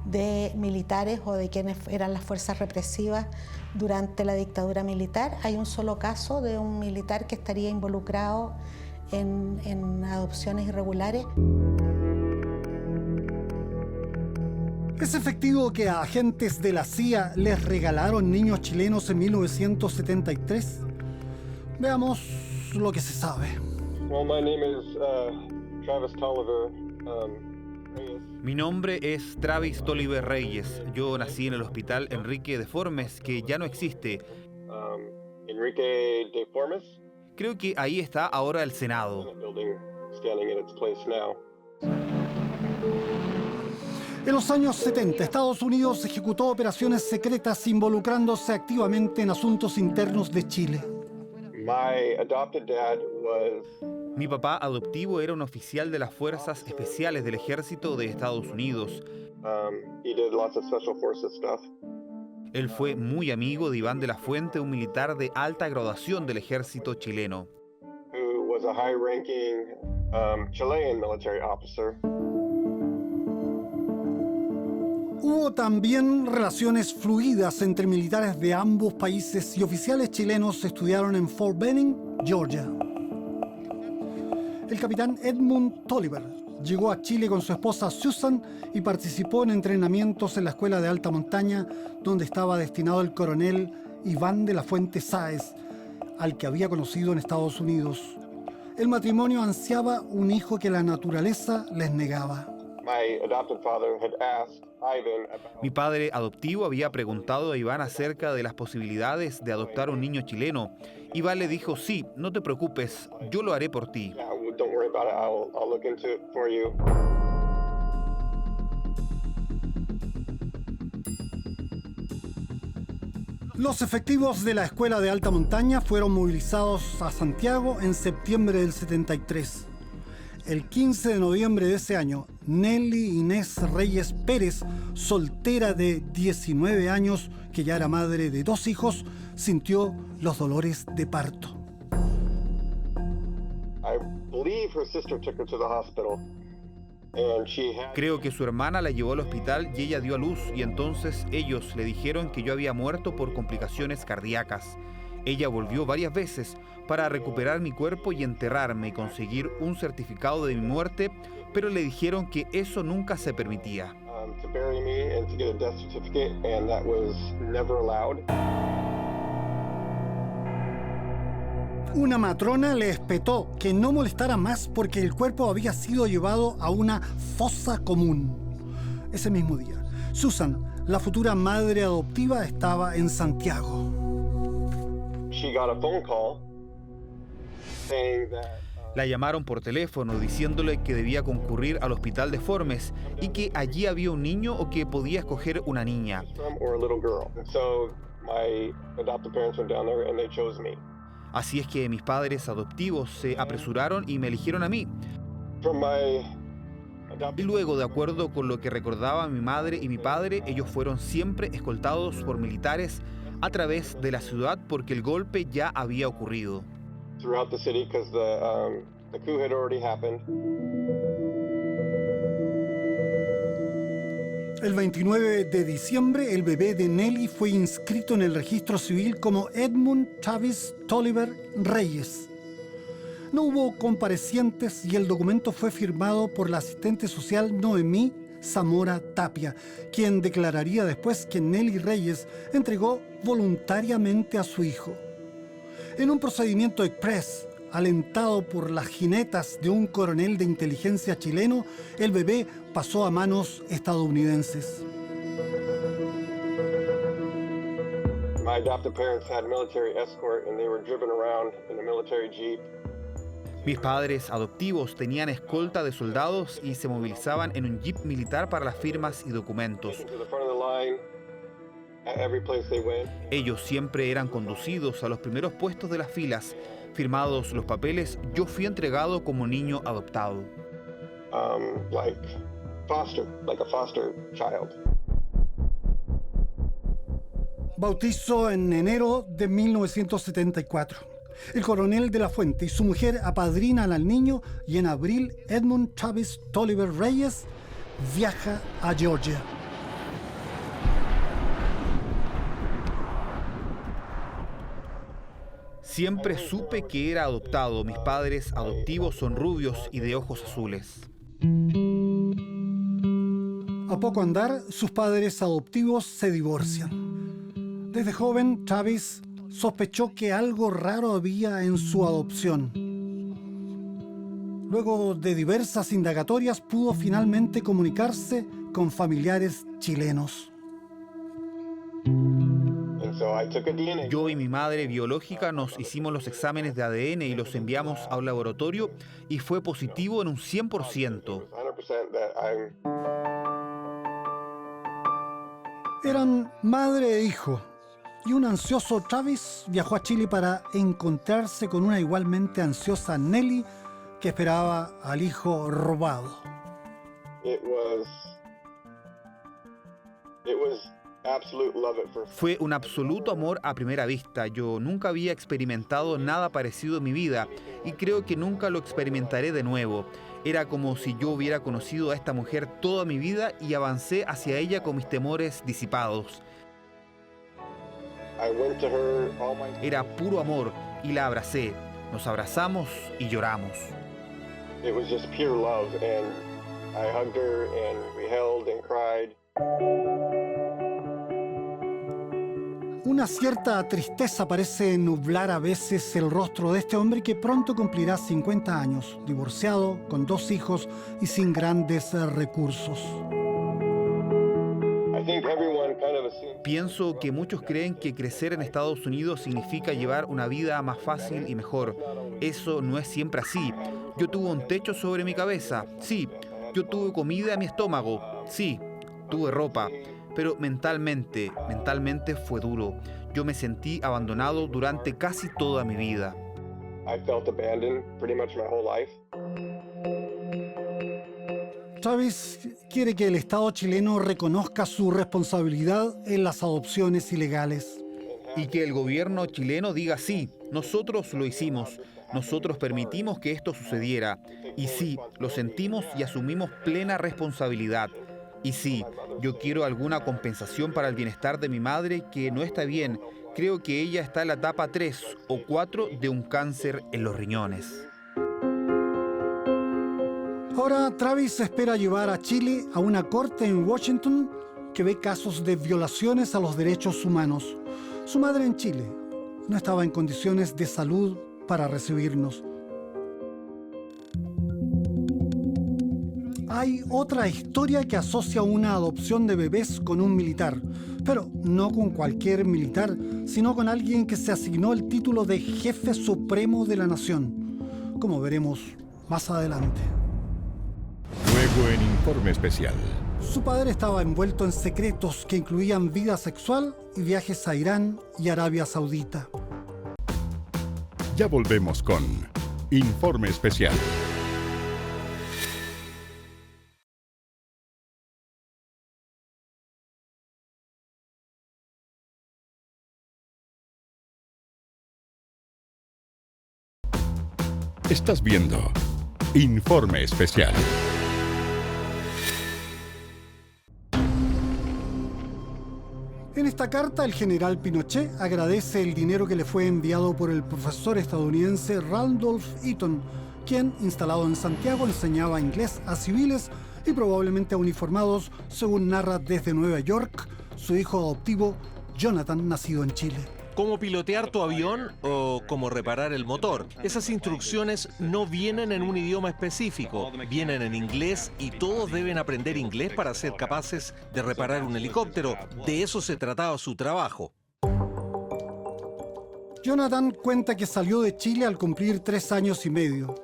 de militares o de quienes eran las fuerzas represivas durante la dictadura militar. Hay un solo caso de un militar que estaría involucrado en adopciones irregulares. ¿Es efectivo que a agentes de la CIA les regalaron niños chilenos en 1973? Veamos lo que se sabe. Well, my name is Travis Tolliver. Mi nombre es Travis Tolliver Reyes. Yo nací en el Hospital Enrique de Formes, que ya no existe. Enrique de Formes? Creo que ahí está ahora el Senado. En los años 70, Estados Unidos ejecutó operaciones secretas involucrándose activamente en asuntos internos de Chile. Mi papá adoptivo era un oficial de las Fuerzas Especiales del Ejército de Estados Unidos. Él fue muy amigo de Iván de la Fuente, un militar de alta graduación del ejército chileno. Hubo también relaciones fluidas entre militares de ambos países y oficiales chilenos estudiaron en Fort Benning, Georgia. El capitán Edmund Tolliver llegó a Chile con su esposa Susan y participó en entrenamientos en la Escuela de Alta Montaña, donde estaba destinado el coronel Iván de la Fuente Sáez, al que había conocido en Estados Unidos. El matrimonio ansiaba un hijo que la naturaleza les negaba. Mi padre adoptivo había preguntado a Iván acerca de las posibilidades de adoptar un niño chileno. Iván le dijo, sí, no te preocupes, yo lo haré por ti. Los efectivos de la Escuela de Alta Montaña fueron movilizados a Santiago en septiembre del 73. El 15 de noviembre de ese año, Nelly Inés Reyes Pérez, soltera de 19 años, que ya era madre de 2 hijos, sintió los dolores de parto. Creo que su hermana la llevó al hospital y ella dio a luz y entonces ellos le dijeron que yo había muerto por complicaciones cardíacas. Ella volvió varias veces para recuperar mi cuerpo y enterrarme y conseguir un certificado de mi muerte, pero le dijeron que eso nunca se permitía. Una matrona le espetó que no molestara más porque el cuerpo había sido llevado a una fosa común. Ese mismo día, Susan, la futura madre adoptiva, estaba en Santiago. La llamaron por teléfono diciéndole que debía concurrir al hospital de Formes y que allí había un niño o que podía escoger una niña. Así es que mis padres adoptivos se apresuraron y me eligieron a mí. Y luego, de acuerdo con lo que recordaban mi madre y mi padre, ellos fueron siempre escoltados por militares a través de la ciudad porque el golpe ya había ocurrido. El 29 de diciembre, el bebé de Nelly fue inscrito en el registro civil como Edmund Travis Tolliver Reyes. No hubo comparecientes y el documento fue firmado por la asistente social Noemí Zamora Tapia, quien declararía después que Nelly Reyes entregó voluntariamente a su hijo. En un procedimiento express, alentado por las jinetas de un coronel de inteligencia chileno, el bebé pasó a manos estadounidenses. My adoptive parents had military escort and they were driven around in a military jeep. Mis padres adoptivos tenían escolta de soldados y se movilizaban en un jeep militar para las firmas y documentos. Ellos siempre eran conducidos a los primeros puestos de las filas. Firmados los papeles, yo fui entregado como niño adoptado. Like a foster child. Bautizo en enero de 1974. El coronel de la Fuente y su mujer apadrinan al niño y en abril Edmund Travis Tolliver Reyes viaja a Georgia. Siempre supe que era adoptado. Mis padres adoptivos son rubios y de ojos azules. A poco andar, sus padres adoptivos se divorcian. Desde joven, Travis sospechó que algo raro había en su adopción. Luego de diversas indagatorias, pudo finalmente comunicarse con familiares chilenos. Yo y mi madre biológica nos hicimos los exámenes de ADN y los enviamos a un laboratorio y fue positivo en un 100%. Eran madre e hijo, y un ansioso Travis viajó a Chile para encontrarse con una igualmente ansiosa Nelly que esperaba al hijo robado. Fue un absoluto amor a primera vista. Yo nunca había experimentado nada parecido en mi vida y creo que nunca lo experimentaré de nuevo. Era como si yo hubiera conocido a esta mujer toda mi vida y avancé hacia ella con mis temores disipados. Era puro amor y la abracé. Nos abrazamos y lloramos. It was just pure love and I hugged her and we held and cried. Un Una cierta tristeza parece nublar a veces el rostro de este hombre que pronto cumplirá 50 años, divorciado, con 2 hijos y sin grandes recursos. Pienso que muchos creen que crecer en Estados Unidos significa llevar una vida más fácil y mejor. Eso no es siempre así. Yo tuve un techo sobre mi cabeza, sí. Yo tuve comida en mi estómago, sí. Tuve ropa. Pero mentalmente fue duro. Yo me sentí abandonado durante casi toda mi vida. Travis quiere que el Estado chileno reconozca su responsabilidad en las adopciones ilegales. Y que el gobierno chileno diga sí, nosotros lo hicimos, nosotros permitimos que esto sucediera. Y sí, lo sentimos y asumimos plena responsabilidad. Y sí, yo quiero alguna compensación para el bienestar de mi madre que no está bien. Creo que ella está en la etapa 3 o 4 de un cáncer en los riñones. Ahora Travis espera llevar a Chile a una corte en Washington que ve casos de violaciones a los derechos humanos. Su madre en Chile no estaba en condiciones de salud para recibirnos. Hay otra historia que asocia una adopción de bebés con un militar, pero no con cualquier militar, sino con alguien que se asignó el título de jefe supremo de la nación, como veremos más adelante. Luego en Informe Especial. Su padre estaba envuelto en secretos que incluían vida sexual y viajes a Irán y Arabia Saudita. Ya volvemos con Informe Especial. Estás viendo Informe Especial. En esta carta, el general Pinochet agradece el dinero que le fue enviado por el profesor estadounidense Randolph Eaton, quien, instalado en Santiago, enseñaba inglés a civiles y probablemente a uniformados, según narra desde Nueva York su hijo adoptivo, Jonathan, nacido en Chile. Cómo pilotear tu avión o cómo reparar el motor. Esas instrucciones no vienen en un idioma específico, vienen en inglés y todos deben aprender inglés para ser capaces de reparar un helicóptero. De eso se trataba su trabajo. Jonathan cuenta que salió de Chile al cumplir 3 años y medio.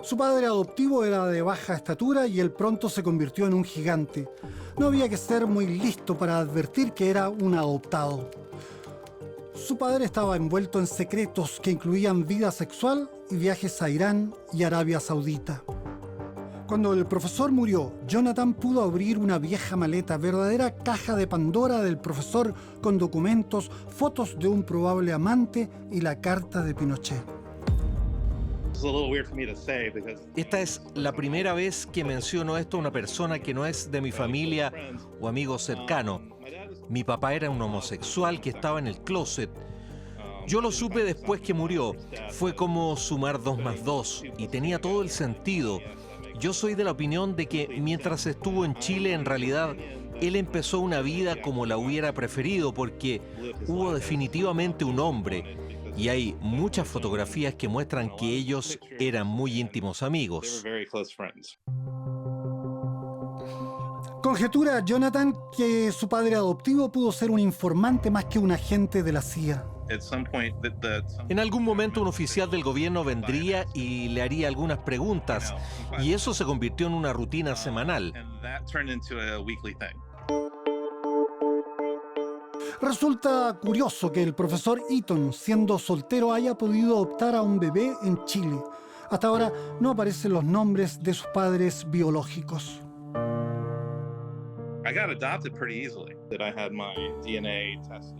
Su padre adoptivo era de baja estatura y él pronto se convirtió en un gigante. No había que ser muy listo para advertir que era un adoptado. Su padre estaba envuelto en secretos que incluían vida sexual y viajes a Irán y Arabia Saudita. Cuando el profesor murió, Jonathan pudo abrir una vieja maleta, verdadera caja de Pandora del profesor, con documentos, fotos de un probable amante y la carta de Pinochet. Esta es la primera vez que menciono esto a una persona que no es de mi familia o amigo cercano. Mi papá era un homosexual que estaba en el closet. Yo lo supe después que murió. Fue como sumar 2 más 2 y tenía todo el sentido. Yo soy de la opinión de que mientras estuvo en Chile, en realidad, él empezó una vida como la hubiera preferido, porque hubo definitivamente un hombre. Y hay muchas fotografías que muestran que ellos eran muy íntimos amigos. Conjetura Jonathan que su padre adoptivo pudo ser un informante más que un agente de la CIA. En algún momento un oficial del gobierno vendría y le haría algunas preguntas, y eso se convirtió en una rutina semanal. Resulta curioso que el profesor Eaton, siendo soltero, haya podido adoptar a un bebé en Chile. Hasta ahora no aparecen los nombres de sus padres biológicos.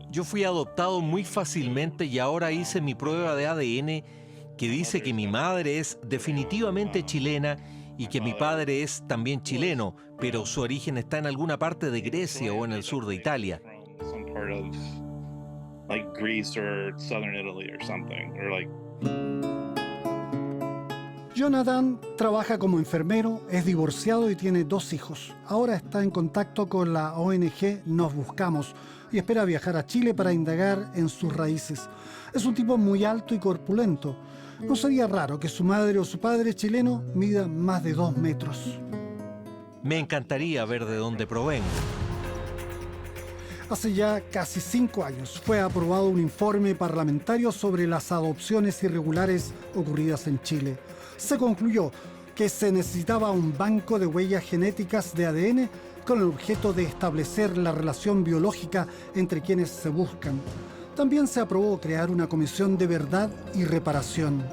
Yo fui adoptado muy fácilmente y ahora hice mi prueba de ADN que dice que mi madre es definitivamente chilena y que mi padre es también chileno, pero su origen está en alguna parte de Grecia o en el sur de Italia. Jonathan trabaja como enfermero, es divorciado y tiene 2 hijos. Ahora está en contacto con la ONG Nos Buscamos y espera viajar a Chile para indagar en sus raíces. Es un tipo muy alto y corpulento. No sería raro que su madre o su padre chileno mida más de 2 metros. Me encantaría ver de dónde provengo. Hace ya casi 5 años fue aprobado un informe parlamentario sobre las adopciones irregulares ocurridas en Chile. Se concluyó que se necesitaba un banco de huellas genéticas de ADN con el objeto de establecer la relación biológica entre quienes se buscan. También se aprobó crear una comisión de verdad y reparación.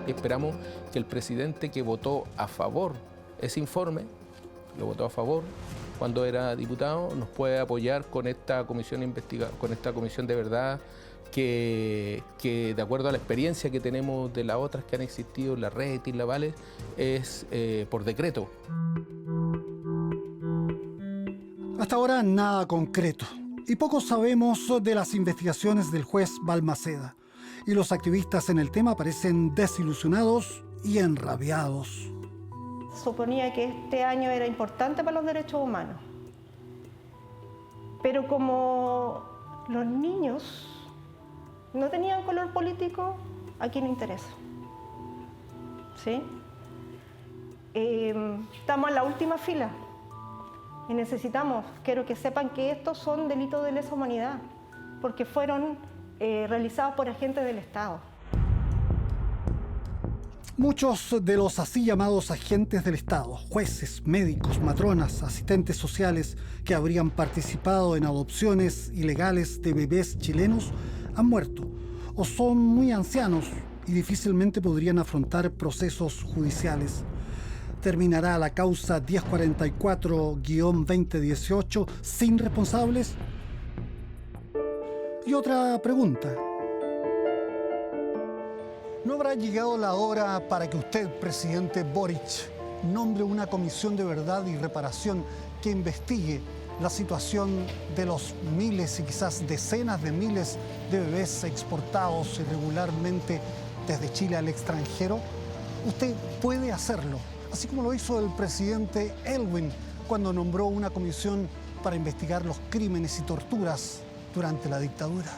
Esperamos que el presidente que votó a favor ese informe, lo votó a favor cuando era diputado, nos puede apoyar con esta comisión con esta comisión de verdad que de acuerdo a la experiencia que tenemos de las otras que han existido, la red y la Vale, es por decreto. Hasta ahora nada concreto y poco sabemos de las investigaciones del juez Balmaceda. Y los activistas en el tema parecen desilusionados y enrabiados. Suponía que este año era importante para los derechos humanos, pero como los niños no tenían color político, ¿a quién le interesa? ¿Sí? Estamos en la última fila y quiero que sepan que estos son delitos de lesa humanidad, porque fueron realizados por agentes del Estado. Muchos de los así llamados agentes del Estado, jueces, médicos, matronas, asistentes sociales que habrían participado en adopciones ilegales de bebés chilenos, han muerto o son muy ancianos y difícilmente podrían afrontar procesos judiciales. ¿Terminará la causa 1044-2018 sin responsables? Y otra pregunta. ¿No habrá llegado la hora para que usted, presidente Boric, nombre una comisión de verdad y reparación que investigue la situación de los miles y quizás decenas de miles de bebés exportados irregularmente desde Chile al extranjero? Usted puede hacerlo, así como lo hizo el presidente Elwin cuando nombró una comisión para investigar los crímenes y torturas durante la dictadura.